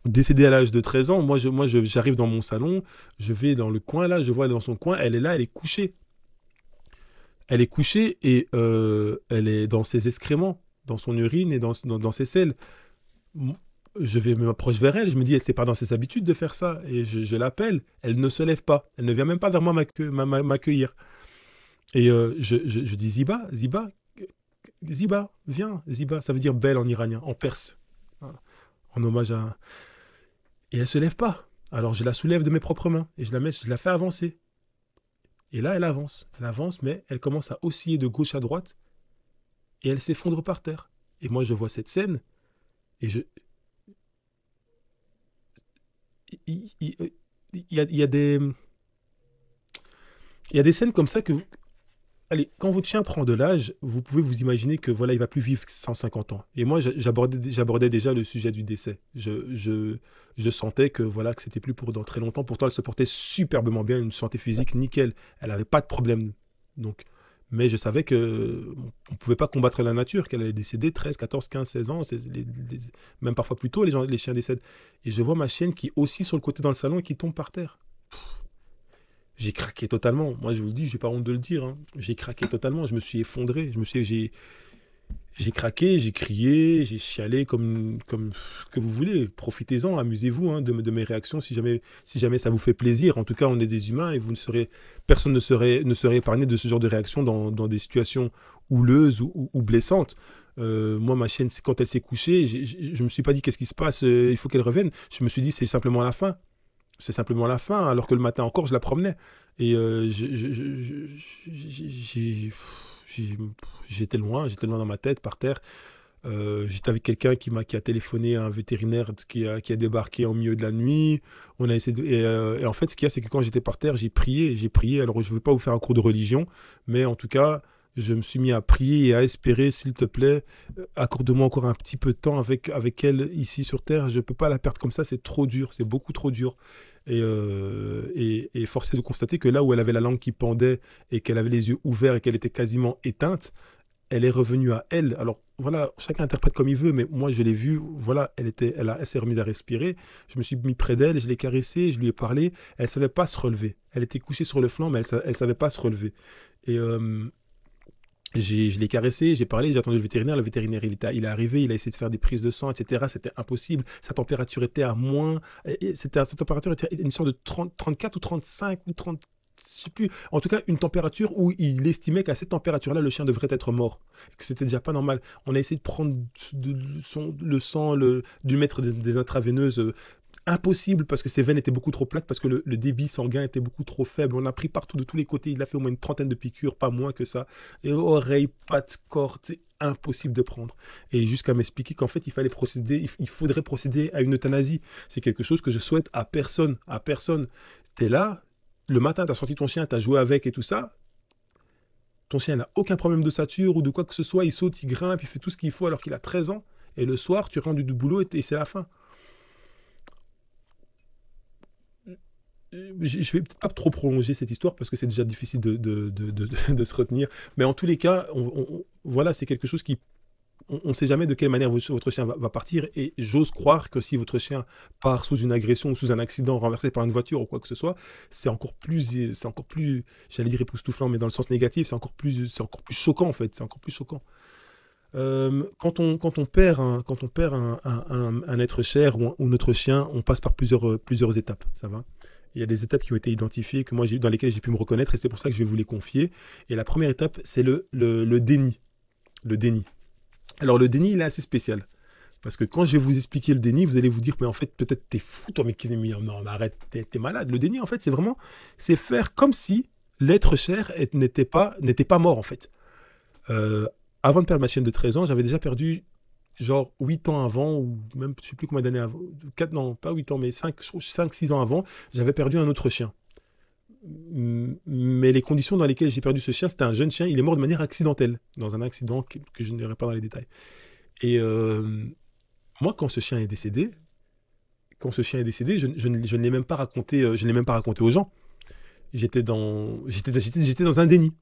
décédée à l'âge de 13 ans. Moi, j'arrive dans mon salon, je vais dans le coin là, je vois dans son coin, elle est là, elle est couchée. Elle est couchée et elle est dans ses excréments, dans son urine et dans ses selles. Je m'approche vers elle, je me dis, c'est pas dans ses habitudes de faire ça. Et je l'appelle, elle ne se lève pas. Elle ne vient même pas vers moi m'accueillir. Et je dis, Ziba, viens. Ziba, ça veut dire belle en iranien, en perse. En hommage à... Et elle se lève pas. Alors je la soulève de mes propres mains et je la fais avancer. Et là, elle avance, mais elle commence à osciller de gauche à droite et elle s'effondre par terre. Et moi, je vois cette scène et il y a des scènes comme ça que... Allez, quand votre chien prend de l'âge, vous pouvez vous imaginer que voilà, il va plus vivre 150 ans. Et moi, j'abordais déjà le sujet du décès. Je sentais que voilà, que c'était plus pour dans très longtemps. Pourtant, elle se portait superbement bien, une santé physique nickel. Elle n'avait pas de problème. Donc, mais je savais que on pouvait pas combattre la nature, qu'elle allait décéder 13, 14, 15, 16 ans, même parfois plus tôt, les chiens décèdent. Et je vois ma chienne qui oscille sur le côté dans le salon et qui tombe par terre. J'ai craqué totalement. Moi, je vous le dis, j'ai pas honte de le dire, hein. J'ai craqué totalement. Je me suis effondré. J'ai craqué, j'ai crié, j'ai chialé comme que vous voulez. Profitez-en, amusez-vous, hein, de mes réactions si jamais ça vous fait plaisir. En tout cas, on est des humains et personne ne serait épargné de ce genre de réaction dans des situations houleuses ou blessantes. Moi, ma chienne, quand elle s'est couchée, je me suis pas dit qu'est-ce qui se passe, il faut qu'elle revienne. Je me suis dit c'est simplement la fin. C'est simplement la fin, alors que le matin encore, je la promenais. Et j'étais loin dans ma tête, par terre. J'étais avec quelqu'un qui a téléphoné à un vétérinaire qui a débarqué en milieu de la nuit. On a essayé et en fait, ce qu'il y a, c'est que quand j'étais par terre, j'ai prié. Alors, je ne veux pas vous faire un cours de religion, mais en tout cas, je me suis mis à prier et à espérer, s'il te plaît, accorde-moi encore un petit peu de temps avec elle ici sur Terre. Je ne peux pas la perdre comme ça, c'est trop dur, c'est beaucoup trop dur. Et force est de constater que là où elle avait la langue qui pendait et qu'elle avait les yeux ouverts et qu'elle était quasiment éteinte, elle est revenue à elle. Alors voilà, chacun interprète comme il veut, mais moi je l'ai vue, voilà, elle s'est remise à respirer. Je me suis mis près d'elle, je l'ai caressée, je lui ai parlé. Elle ne savait pas se relever. Elle était couchée sur le flanc, mais elle ne savait pas se relever. Et je l'ai caressé, j'ai parlé, j'ai attendu le vétérinaire. Le vétérinaire, il est arrivé, il a essayé de faire des prises de sang, etc. C'était impossible. Sa température était à moins... Sa température était une sorte de 34 ou 35 ou 30... Je sais plus. En tout cas, une température où il estimait qu'à cette température-là, le chien devrait être mort. Que c'était déjà pas normal. On a essayé de prendre le sang, de lui mettre des intraveineuses Impossible parce que ses veines étaient beaucoup trop plates, parce que le débit sanguin était beaucoup trop faible. On a pris partout de tous les côtés. Il a fait au moins une trentaine de piqûres, pas moins que ça. Et oreilles, pattes, cordes, c'est impossible de prendre. Et jusqu'à m'expliquer qu'en fait, il faudrait procéder à une euthanasie. C'est quelque chose que je souhaite à personne. À personne. T'es là, le matin, t'as sorti ton chien, t'as joué avec et tout ça. Ton chien n'a aucun problème de sature ou de quoi que ce soit. Il saute, il grimpe, il fait tout ce qu'il faut alors qu'il a 13 ans. Et le soir, tu rentres du boulot et c'est la fin. Je vais peut-être pas trop prolonger cette histoire parce que c'est déjà difficile de se retenir. Mais en tous les cas, voilà, c'est quelque chose qui... On ne sait jamais de quelle manière votre chien va partir. Et j'ose croire que si votre chien part sous une agression ou sous un accident renversé par une voiture ou quoi que ce soit, c'est encore plus, j'allais dire époustouflant, mais dans le sens négatif, c'est encore plus choquant en fait. C'est encore plus choquant. Quand on perd un être cher ou notre chien, on passe par plusieurs étapes. Ça va? Il y a des étapes qui ont été identifiées, dans lesquelles j'ai pu me reconnaître, et c'est pour ça que je vais vous les confier. Et la première étape, c'est le déni. Le déni. Alors le déni, il est assez spécial. Parce que quand je vais vous expliquer le déni, vous allez vous dire, mais en fait, peut-être t'es fou, toi, mais non, mais arrête, t'es malade. Le déni, en fait, c'est faire comme si l'être cher n'était pas mort, en fait. Avant de perdre ma chienne de 13 ans, j'avais déjà perdu genre 8 ans avant, ou même je ne sais plus combien d'années avant, 4, non, pas 8 ans, mais 5-6 ans avant, j'avais perdu un autre chien. Mais les conditions dans lesquelles j'ai perdu ce chien, c'était un jeune chien, il est mort de manière accidentelle, dans un accident que je n'irai pas dans les détails. Et moi, quand ce chien est décédé, je ne l'ai même pas raconté, aux gens. J'étais dans un déni.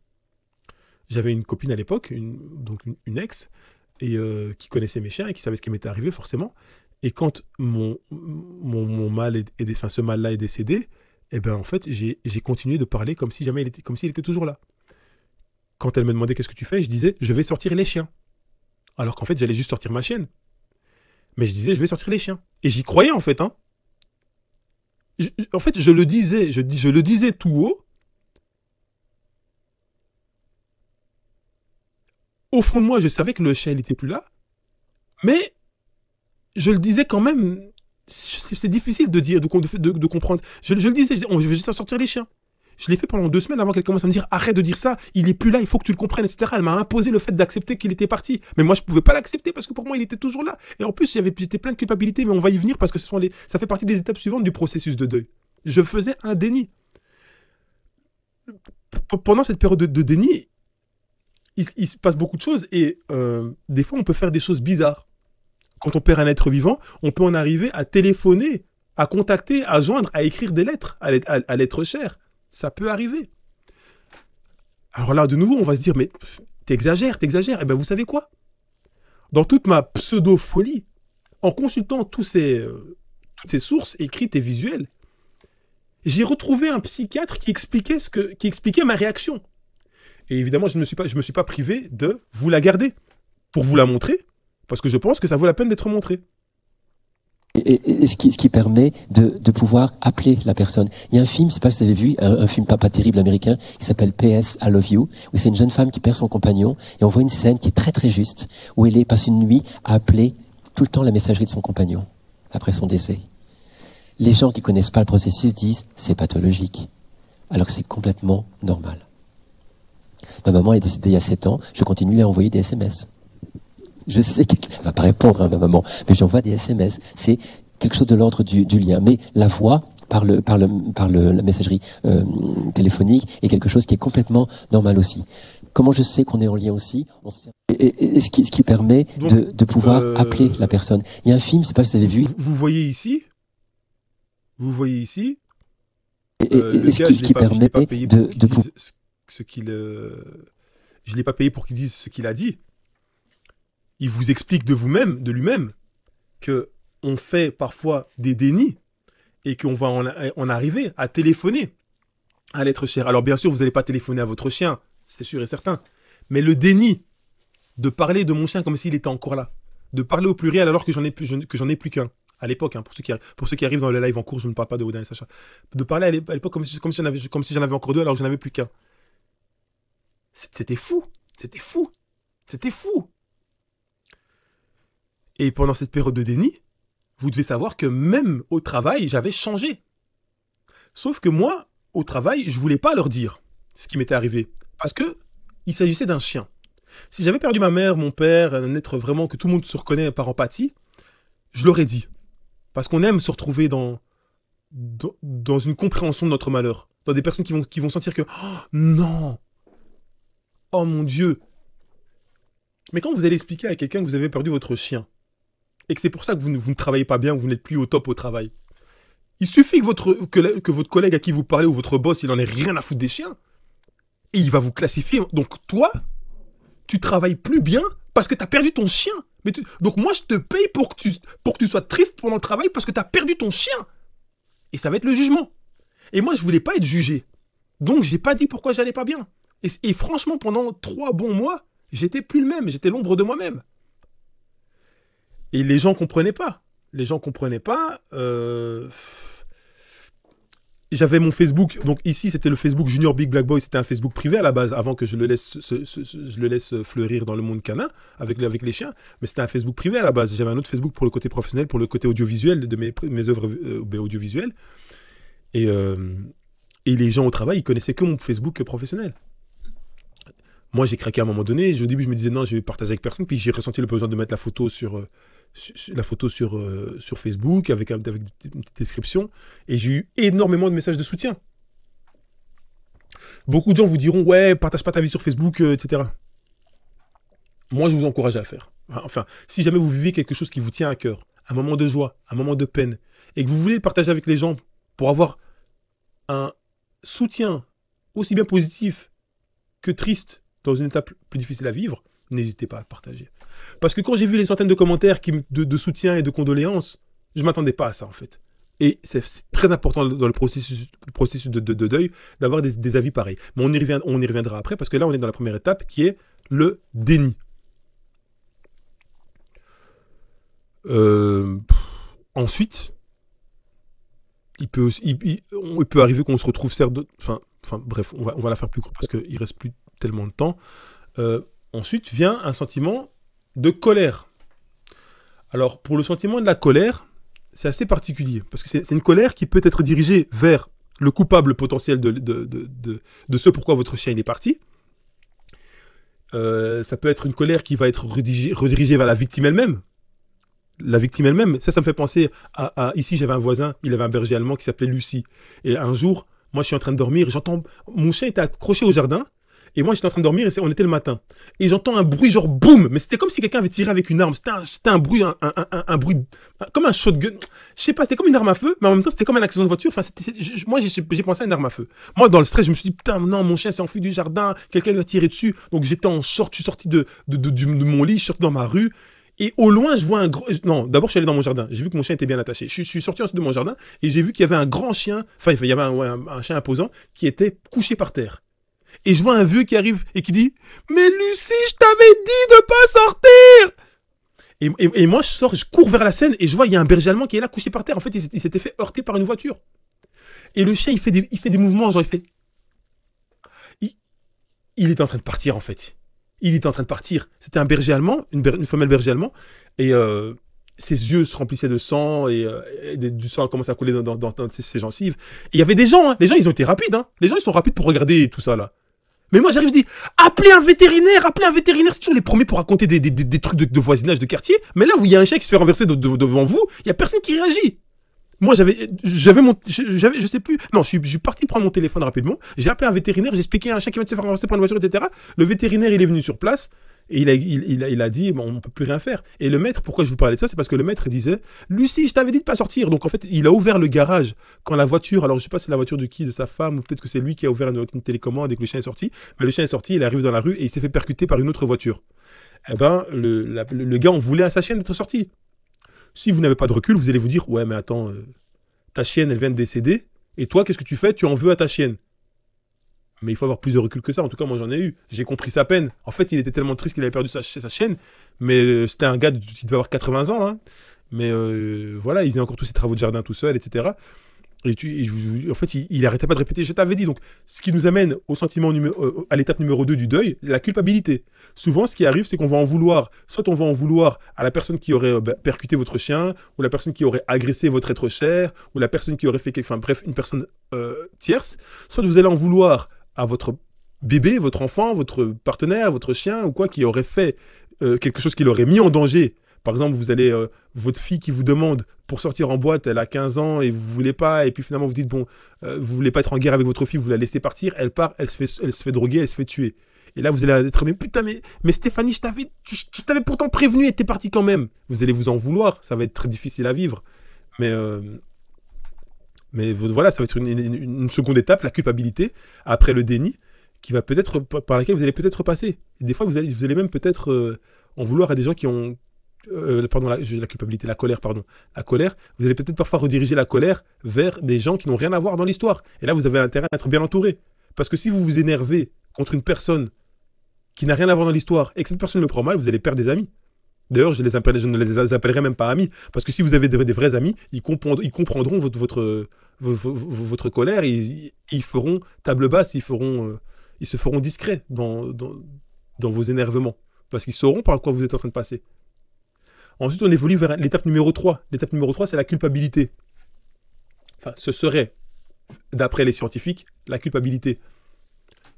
J'avais une copine à l'époque, donc une ex, et qui connaissait mes chiens et qui savait ce qui m'était arrivé forcément. Et quand mon mâle ce mâle-là est décédé, eh ben en fait j'ai continué de parler comme s'il était toujours là. Quand elle me demandait qu'est-ce que tu fais, je disais je vais sortir les chiens. Alors qu'en fait j'allais juste sortir ma chienne. Mais je disais je vais sortir les chiens. Et j'y croyais en fait. Hein. En fait je le disais tout haut. Au fond de moi, je savais que le chien n'était plus là, mais je le disais quand même. C'est difficile de comprendre. Je le disais, je vais juste sortir les chiens. Je l'ai fait pendant 2 semaines avant qu'elle commence à me dire arrête de dire ça, il est plus là, il faut que tu le comprennes, etc. Elle m'a imposé le fait d'accepter qu'il était parti. Mais moi, je ne pouvais pas l'accepter parce que pour moi, il était toujours là. Et en plus, j'étais plein de culpabilité, mais on va y venir parce que ça fait partie des étapes suivantes du processus de deuil. Je faisais un déni. Pendant cette période de déni, il se passe beaucoup de choses et des fois on peut faire des choses bizarres. Quand on perd un être vivant, on peut en arriver à téléphoner, à contacter, à joindre, à écrire des lettres à l'être cher. Ça peut arriver. Alors là, de nouveau, on va se dire, mais t'exagères. Eh bien, vous savez quoi? Dans toute ma pseudo-folie, en consultant toutes ces sources écrites et visuelles, j'ai retrouvé un psychiatre qui expliquait ma réaction. Et évidemment, je ne me suis pas privé de vous la garder pour vous la montrer, parce que je pense que ça vaut la peine d'être montré. Et ce qui permet de pouvoir appeler la personne. Il y a un film, je ne sais pas si vous avez vu, un film pas terrible américain, qui s'appelle PS, I Love You, où c'est une jeune femme qui perd son compagnon, et on voit une scène qui est très très juste, où elle passe une nuit à appeler tout le temps la messagerie de son compagnon, après son décès. Les gens qui connaissent pas le processus disent, c'est pathologique, alors que c'est complètement normal. Ma maman est décédée il y a 7 ans, je continue à lui envoyer des SMS. Je sais qu'elle ne va pas répondre à ma maman, mais j'envoie des SMS. C'est quelque chose de l'ordre du lien. Mais la voix, par la messagerie téléphonique, est quelque chose qui est complètement normal aussi. Comment je sais qu'on est en lien aussi? Et ce qui permet de pouvoir appeler la personne. Il y a un film, je ne sais pas si vous avez vu. Vous voyez ici, ce qui permet de pouvoir... Je ne l'ai pas payé pour qu'il dise ce qu'il a dit. Il vous explique de lui-même, qu'on fait parfois des dénis et qu'on va en arriver à téléphoner à l'être cher. Alors bien sûr, vous n'allez pas téléphoner à votre chien, c'est sûr et certain. Mais le déni de parler de mon chien comme s'il était encore là, de parler au pluriel alors que j'en ai plus qu'un. À l'époque, hein, pour ceux qui arrivent dans le live en cours, je ne parle pas de Odin et Sacha. De parler à l'époque comme si j'en avais encore 2 alors que j'en avais plus qu'un. C'était fou. Et pendant cette période de déni, vous devez savoir que même au travail, j'avais changé. Sauf que moi, au travail, je voulais pas leur dire ce qui m'était arrivé. Parce que il s'agissait d'un chien. Si j'avais perdu ma mère, mon père, un être vraiment que tout le monde se reconnaît par empathie, je l'aurais dit. Parce qu'on aime se retrouver dans une compréhension de notre malheur. Dans des personnes qui vont sentir que oh, non, oh mon Dieu. Mais quand vous allez expliquer à quelqu'un que vous avez perdu votre chien, et que c'est pour ça que vous ne travaillez pas bien, que vous n'êtes plus au top au travail, il suffit que votre collègue à qui vous parlez ou votre boss, il en ait rien à foutre des chiens, et il va vous classifier. Donc toi, tu travailles plus bien parce que tu as perdu ton chien. Donc moi, je te paye pour que tu sois triste pendant le travail parce que tu as perdu ton chien. Et ça va être le jugement. Et moi, je voulais pas être jugé. Donc, j'ai pas dit pourquoi j'allais pas bien. Et franchement, pendant 3 bons mois, j'étais plus le même. J'étais l'ombre de moi-même. Et les gens comprenaient pas. Les gens comprenaient pas. J'avais mon Facebook. Donc ici, c'était le Facebook Junior Big Black Boy. C'était un Facebook privé à la base, avant que je le laisse fleurir dans le monde canin avec les chiens. Mais c'était un Facebook privé à la base. J'avais un autre Facebook pour le côté professionnel, pour le côté audiovisuel de mes œuvres audiovisuelles. Et les gens au travail, ils connaissaient que mon Facebook professionnel. Moi, j'ai craqué à un moment donné. Au début, je me disais non, je vais partager avec personne. Puis j'ai ressenti le besoin de mettre la photo sur Facebook avec une petite description. Et j'ai eu énormément de messages de soutien. Beaucoup de gens vous diront ouais, partage pas ta vie sur Facebook, etc. Moi, je vous encourage à le faire. Enfin, si jamais vous vivez quelque chose qui vous tient à cœur, un moment de joie, un moment de peine, et que vous voulez le partager avec les gens pour avoir un soutien aussi bien positif que triste dans une étape plus difficile à vivre, n'hésitez pas à le partager. Parce que quand j'ai vu les centaines de commentaires de soutien et de condoléances, je ne m'attendais pas à ça en fait. Et c'est très important dans le processus de deuil d'avoir des avis pareils. Mais on y reviendra après parce que là on est dans la première étape qui est le déni. Ensuite, il peut arriver qu'on se retrouve bref, on va la faire plus courte parce qu'il ne reste plus tellement de temps. Ensuite vient un sentiment de colère. Alors, pour le sentiment de la colère, c'est assez particulier parce que c'est une colère qui peut être dirigée vers le coupable potentiel de ce pourquoi votre chien est parti. Ça peut être une colère qui va être redirigée vers la victime elle-même. La victime elle-même, ça me fait penser à ici, j'avais un voisin, il avait un berger allemand qui s'appelait Lucie. Et un jour, moi, je suis en train de dormir, j'entends, mon chien était accroché au jardin, et moi, j'étais en train de dormir, et on était le matin. Et j'entends un bruit genre boum, mais c'était comme si quelqu'un avait tiré avec une arme. C'était un bruit, un bruit, comme un shotgun. Je sais pas, c'était comme une arme à feu, mais en même temps, c'était comme un accident de voiture. Enfin, moi, j'ai pensé à une arme à feu. Moi, dans le stress, je me suis dit, putain, non, mon chien s'est enfui du jardin, quelqu'un lui a tiré dessus. Donc, j'étais en short, je suis sorti de mon lit, je suis sorti dans ma rue. Et au loin, je vois un gros... Non, d'abord, je suis allé dans mon jardin. J'ai vu que mon chien était bien attaché. Je suis sorti ensuite de mon jardin et j'ai vu qu'il y avait un grand chien, enfin, il y avait un chien imposant qui était couché par terre. Et je vois un vieux qui arrive et qui dit « Mais Lucie, je t'avais dit de pas sortir !» Et moi, je sors, je cours vers la scène et je vois, il y a un berger allemand qui est là couché par terre. En fait, il s'était fait heurter par une voiture. Et le chien, il fait des mouvements, genre, il était en train de partir, en fait. Il était en train de partir. C'était un berger allemand, une femelle berger allemand. Et ses yeux se remplissaient de sang et du sang a commencé à couler dans ses gencives. Et il y avait des gens, hein. Les gens, ils ont été rapides. Hein. Les gens, ils sont rapides pour regarder tout ça, là. Mais moi, j'arrive, je dis, appelez un vétérinaire. C'est toujours les premiers pour raconter des trucs de voisinage, de quartier. Mais là, où il y a un chien qui se fait renverser devant vous, il n'y a personne qui réagit. Moi, je sais plus. Non, je suis parti prendre mon téléphone rapidement. J'ai appelé un vétérinaire, j'ai expliqué à un chien qui vient de se faire renverser par une voiture, etc. Le vétérinaire, il est venu sur place et il a dit, bon, on ne peut plus rien faire. Et le maître, pourquoi je vous parlais de ça, c'est parce que le maître disait, Lucie, je t'avais dit de pas sortir. Donc en fait, il a ouvert le garage quand la voiture, alors je sais pas si c'est la voiture de qui, de sa femme, ou peut-être que c'est lui qui a ouvert une télécommande et que le chien est sorti. Mais le chien est sorti, il arrive dans la rue et il s'est fait percuter par une autre voiture. Eh ben, le gars, on voulait à sa chienne d'être sorti. Si vous n'avez pas de recul, vous allez vous dire, ouais, mais attends, ta chienne, elle vient de décéder, et toi, qu'est-ce que tu fais? Tu en veux à ta chienne. Mais il faut avoir plus de recul que ça. En tout cas, moi, j'en ai eu. J'ai compris sa peine. En fait, il était tellement triste qu'il avait perdu sa chienne, mais c'était un gars qui devait avoir 80 ans, hein. Mais voilà, il faisait encore tous ses travaux de jardin tout seul, etc. En fait, il arrêtait pas de répéter, je t'avais dit. Donc, ce qui nous amène au sentiment à l'étape numéro 2 du deuil, la culpabilité. Souvent, ce qui arrive, c'est qu'on va en vouloir. Soit on va en vouloir à la personne qui aurait percuté votre chien, ou la personne qui aurait agressé votre être cher, ou la personne qui aurait fait enfin bref, une personne tierce. Soit vous allez en vouloir à votre bébé, votre enfant, votre partenaire, votre chien, ou quoi, qui aurait fait quelque chose qui l'aurait mis en danger. Par exemple, vous allez, votre fille qui vous demande pour sortir en boîte, elle a 15 ans et vous ne voulez pas, et puis finalement vous dites, bon, vous voulez pas être en guerre avec votre fille, vous la laissez partir, elle part, elle se fait droguer, elle se fait tuer. Et là, vous allez être, mais putain, mais Stéphanie, je t'avais pourtant prévenu et t'es parti quand même. Vous allez vous en vouloir, ça va être très difficile à vivre. Mais voilà, ça va être une seconde étape, la culpabilité, après le déni, qui va peut-être, par laquelle vous allez peut-être passer. Et des fois, vous allez même peut-être en vouloir à des gens qui ont... pardon, la culpabilité, la colère, pardon. La colère, vous allez peut-être parfois rediriger la colère vers des gens qui n'ont rien à voir dans l'histoire. Et là, vous avez intérêt à être bien entouré. Parce que si vous vous énervez contre une personne qui n'a rien à voir dans l'histoire et que cette personne le prend mal, vous allez perdre des amis. D'ailleurs, je ne les appellerai même pas amis. Parce que si vous avez des vrais amis, ils comprendront votre colère et ils feront table basse, ils se feront discrets dans vos énervements. Parce qu'ils sauront par quoi vous êtes en train de passer. Ensuite, on évolue vers l'étape numéro 3. L'étape numéro 3, c'est la culpabilité. Enfin, ce serait, d'après les scientifiques, la culpabilité.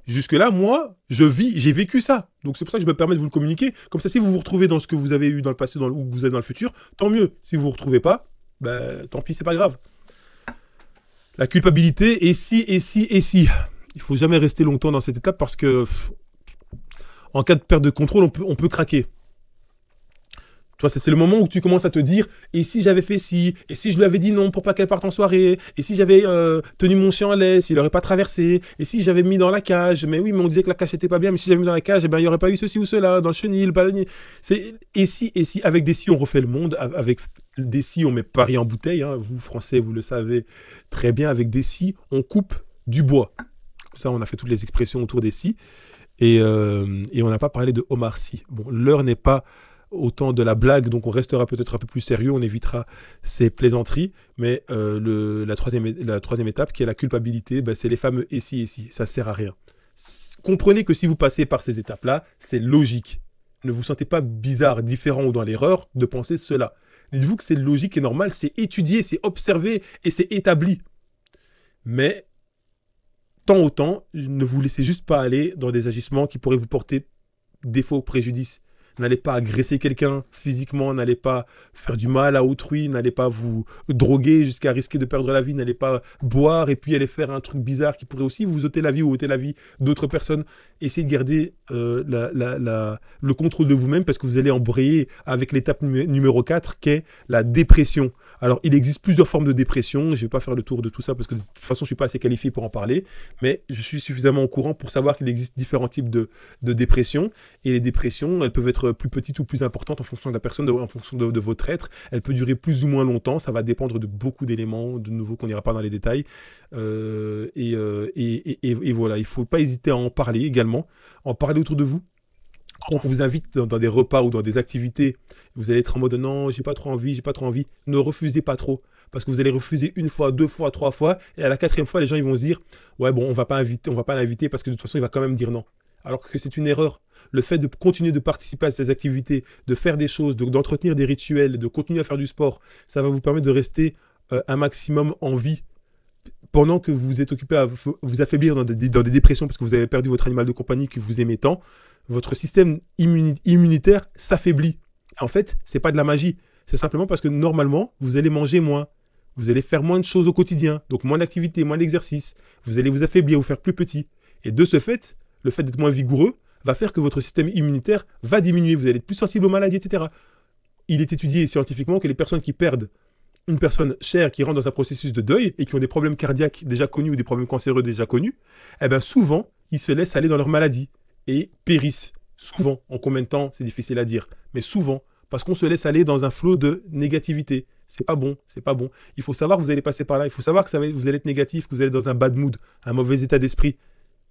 Jusque-là, moi, j'ai vécu ça. Donc, c'est pour ça que je me permets de vous le communiquer. Comme ça, si vous vous retrouvez dans ce que vous avez eu dans le passé ou que vous êtes dans le futur, tant mieux. Si vous ne vous retrouvez pas, ben, tant pis, c'est pas grave. La culpabilité, et si. Il ne faut jamais rester longtemps dans cette étape parce que, en cas de perte de contrôle, on peut craquer. Tu vois, c'est le moment où tu commences à te dire, et si j'avais fait ci, et si je lui avais dit non pour pas qu'elle parte en soirée, et si j'avais tenu mon chien en laisse, il n'aurait pas traversé, et si j'avais mis dans la cage, mais oui, mais on disait que la cage était pas bien, mais si j'avais mis dans la cage, eh ben, il n'y aurait pas eu ceci ou cela, dans le chenil, et si, avec des si, on refait le monde, avec des si, on met Paris en bouteille, hein. Vous, Français, vous le savez très bien, avec des si, on coupe du bois. Comme ça, on a fait toutes les expressions autour des si, et on n'a pas parlé de Omar Sy. Bon, l'heure n'est pas autant de la blague, donc on restera peut-être un peu plus sérieux, on évitera ces plaisanteries, mais la troisième étape, qui est la culpabilité, ben, c'est les fameux et si, ça sert à rien. Comprenez que si vous passez par ces étapes-là, c'est logique. Ne vous sentez pas bizarre, différent ou dans l'erreur de penser cela. Dites-vous que c'est logique et normal, c'est étudié, c'est observé et c'est établi. Mais, tant autant, ne vous laissez juste pas aller dans des agissements qui pourraient vous porter défaut ou préjudice. N'allez pas agresser quelqu'un physiquement, n'allez pas faire du mal à autrui, n'allez pas vous droguer jusqu'à risquer de perdre la vie, n'allez pas boire et puis aller faire un truc bizarre qui pourrait aussi vous ôter la vie ou ôter la vie d'autres personnes. Essayez de garder le contrôle de vous-même parce que vous allez embrayer avec l'étape numéro 4 qui est la dépression. Alors, il existe plusieurs formes de dépression. Je ne vais pas faire le tour de tout ça parce que de toute façon, je ne suis pas assez qualifié pour en parler. Mais je suis suffisamment au courant pour savoir qu'il existe différents types de dépression. Et les dépressions, elles peuvent être plus petites ou plus importantes en fonction de la personne, en fonction de votre être. Elles peuvent durer plus ou moins longtemps. Ça va dépendre de beaucoup d'éléments, de nouveau qu'on n'ira pas dans les détails. Et voilà, il ne faut pas hésiter à en parler également. En parler autour de vous. Quand on vous invite dans des repas ou dans des activités, vous allez être en mode non, j'ai pas trop envie. Ne refusez pas trop. Parce que vous allez refuser une fois, deux fois, trois fois. Et à la quatrième fois, les gens ils vont se dire ouais, bon, on va pas l'inviter parce que de toute façon, il va quand même dire non. Alors que c'est une erreur. Le fait de continuer de participer à ces activités, de faire des choses, d'entretenir des rituels, de continuer à faire du sport, ça va vous permettre de rester un maximum en vie. Pendant que vous êtes occupé à vous affaiblir dans des dépressions parce que vous avez perdu votre animal de compagnie que vous aimez tant, votre système immunitaire s'affaiblit. En fait, c'est pas de la magie. C'est simplement parce que normalement, vous allez manger moins. Vous allez faire moins de choses au quotidien. Donc moins d'activités, moins d'exercices. Vous allez vous affaiblir, vous faire plus petit. Et de ce fait, le fait d'être moins vigoureux va faire que votre système immunitaire va diminuer. Vous allez être plus sensible aux maladies, etc. Il est étudié scientifiquement que les personnes qui perdent une personne chère qui rentre dans un processus de deuil et qui ont des problèmes cardiaques déjà connus ou des problèmes cancéreux déjà connus, eh bien souvent, ils se laissent aller dans leur maladie et périssent. Souvent. En combien de temps, c'est difficile à dire. Mais souvent, parce qu'on se laisse aller dans un flot de négativité. C'est pas bon, c'est pas bon. Il faut savoir que vous allez passer par là. Il faut savoir que vous allez être négatif, que vous allez être dans un bad mood, un mauvais état d'esprit.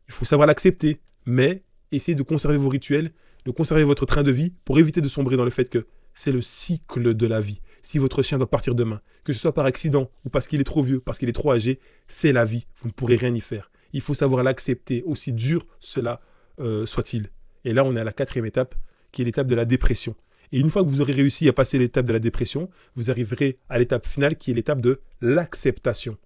Il faut savoir l'accepter. Mais essayez de conserver vos rituels, de conserver votre train de vie pour éviter de sombrer dans le fait que c'est le cycle de la vie. si votre chien doit partir demain, que ce soit par accident ou parce qu'il est trop vieux, parce qu'il est trop âgé, c'est la vie. Vous ne pourrez rien y faire. Il faut savoir l'accepter, aussi dur cela soit-il. Et là, on est à la 4e étape, qui est l'étape de la dépression. Et une fois que vous aurez réussi à passer l'étape de la dépression, vous arriverez à l'étape finale, qui est l'étape de l'acceptation.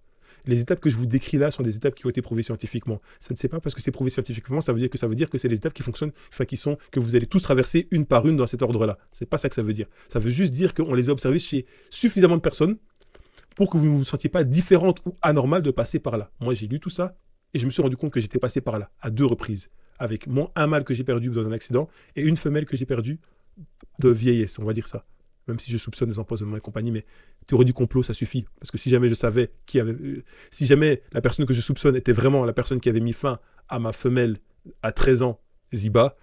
Les étapes que je vous décris là sont des étapes qui ont été prouvées scientifiquement. Ça ne sait pas parce que c'est prouvé scientifiquement, ça veut dire que c'est les étapes qui fonctionnent, enfin que vous allez tous traverser une par une dans cet ordre-là. C'est pas ça que ça veut dire. Ça veut juste dire qu'on les a observés chez suffisamment de personnes pour que vous ne vous sentiez pas différente ou anormale de passer par là. Moi, j'ai lu tout ça et je me suis rendu compte que j'étais passé par là à 2 reprises, avec un mâle que j'ai perdu dans un accident et une femelle que j'ai perdue de vieillesse, on va dire ça. Même si je soupçonne des empoisonnements et compagnie, mais théorie du complot, ça suffit. Parce que si jamais je savais si jamais la personne que je soupçonne était vraiment la personne qui avait mis fin à ma femelle à 13 ans, Ziba,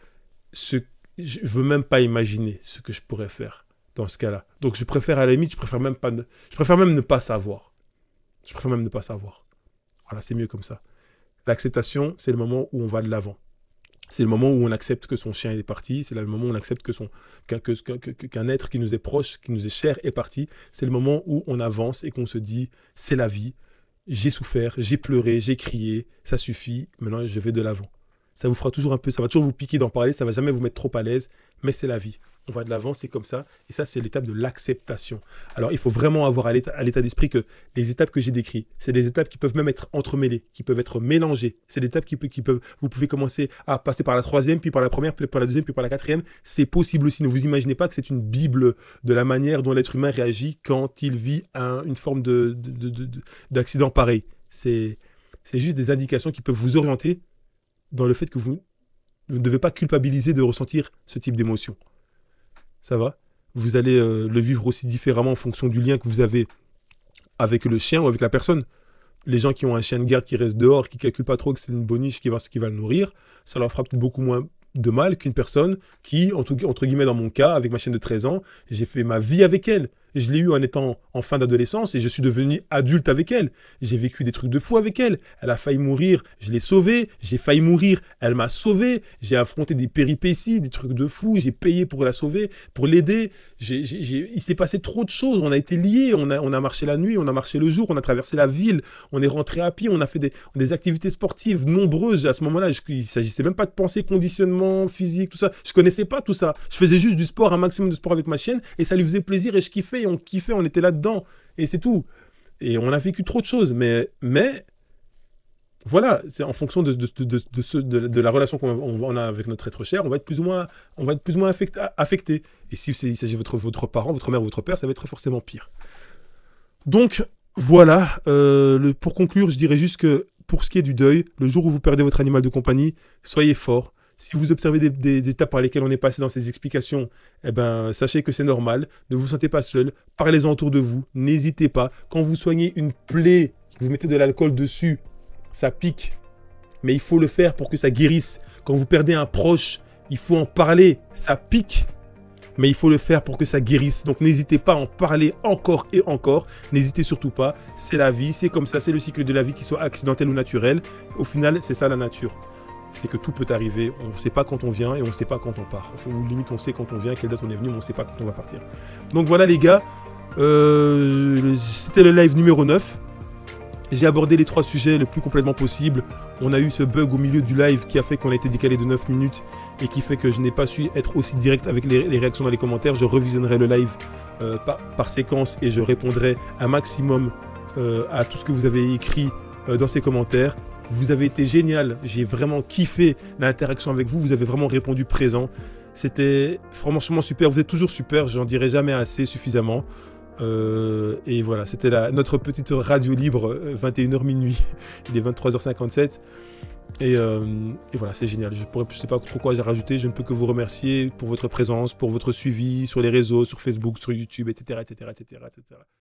je veux même pas imaginer ce que je pourrais faire dans ce cas-là. Donc je préfère, à la limite, je préfère même ne pas savoir. Je préfère même ne pas savoir. Voilà, c'est mieux comme ça. L'acceptation, c'est le moment où on va de l'avant. C'est le moment où on accepte que son chien est parti. C'est le moment où on accepte qu'un être qui nous est proche, qui nous est cher est parti. C'est le moment où on avance et qu'on se dit, c'est la vie. J'ai souffert, j'ai pleuré, j'ai crié. Ça suffit. Maintenant, je vais de l'avant. Ça vous fera toujours un peu, ça va toujours vous piquer d'en parler. Ça va jamais vous mettre trop à l'aise. Mais c'est la vie. On va de l'avant, c'est comme ça. Et ça, c'est l'étape de l'acceptation. Alors, il faut vraiment avoir à l'état d'esprit que les étapes que j'ai décrites, c'est des étapes qui peuvent même être entremêlées, qui peuvent être mélangées. C'est des étapes qui peuvent, vous pouvez commencer à passer par la 3e, puis par la première, puis par la 2e, puis par la 4e. C'est possible aussi. Ne vous imaginez pas que c'est une bible de la manière dont l'être humain réagit quand il vit une forme d'accident pareil. C'est juste des indications qui peuvent vous orienter dans le fait que vous ne devez pas culpabiliser de ressentir ce type d'émotion. Ça va? Vous allez le vivre aussi différemment en fonction du lien que vous avez avec le chien ou avec la personne. Les gens qui ont un chien de garde qui reste dehors, qui ne calculent pas trop que c'est une boniche qui va le nourrir, ça leur fera peut-être beaucoup moins de mal qu'une personne qui, entre guillemets dans mon cas, avec ma chienne de 13 ans, j'ai fait ma vie avec elle. Je l'ai eu en étant en fin d'adolescence et je suis devenu adulte avec elle. J'ai vécu des trucs de fou avec elle. Elle a failli mourir, je l'ai sauvée. J'ai failli mourir, elle m'a sauvé. J'ai affronté des péripéties, des trucs de fou. J'ai payé pour la sauver, pour l'aider. Il s'est passé trop de choses. On a été liés. On a marché la nuit, on a marché le jour, on a traversé la ville. On est rentré à pied, on a fait des activités sportives nombreuses. À ce moment-là, il ne s'agissait même pas de penser conditionnement physique, tout ça. Je ne connaissais pas tout ça. Je faisais juste du sport, un maximum de sport avec ma chienne et ça lui faisait plaisir et je kiffais. On kiffait, on était là-dedans, et c'est tout. Et on a vécu trop de choses, mais voilà, c'est en fonction de la relation qu'on a avec notre être cher, on va être plus ou moins affecté. Et si il s'agit de votre parent, votre mère ou votre père, ça va être forcément pire. Donc, voilà, pour conclure, je dirais juste que, pour ce qui est du deuil, le jour où vous perdez votre animal de compagnie, soyez fort. Si vous observez des étapes par lesquelles on est passé dans ces explications, eh ben, sachez que c'est normal. Ne vous sentez pas seul. Parlez-en autour de vous. N'hésitez pas. Quand vous soignez une plaie, vous mettez de l'alcool dessus, ça pique. Mais il faut le faire pour que ça guérisse. Quand vous perdez un proche, il faut en parler. Ça pique. Mais il faut le faire pour que ça guérisse. Donc n'hésitez pas à en parler encore et encore. N'hésitez surtout pas. C'est la vie. C'est comme ça. C'est le cycle de la vie, qu'il soit accidentel ou naturel. Au final, c'est ça la nature. C'est que tout peut arriver, on ne sait pas quand on vient et on ne sait pas quand on part. Ou limite on sait quand on vient, quelle date on est venu, mais on ne sait pas quand on va partir. Donc voilà les gars, c'était le live numéro 9. J'ai abordé les 3 sujets le plus complètement possible. On a eu ce bug au milieu du live qui a fait qu'on a été décalé de 9 minutes et qui fait que je n'ai pas su être aussi direct avec les réactions dans les commentaires. Je revisionnerai le live par séquence et je répondrai un maximum à tout ce que vous avez écrit dans ces commentaires. Vous avez été génial, j'ai vraiment kiffé l'interaction avec vous, vous avez vraiment répondu présent. C'était franchement super, vous êtes toujours super, j'en dirai jamais assez suffisamment. Et voilà, c'était notre petite radio libre, 21h minuit, il est 23h57. Et voilà, c'est génial, je ne sais pas trop quoi j'ai rajouté, je ne peux que vous remercier pour votre présence, pour votre suivi sur les réseaux, sur Facebook, sur YouTube, etc. etc., etc., etc.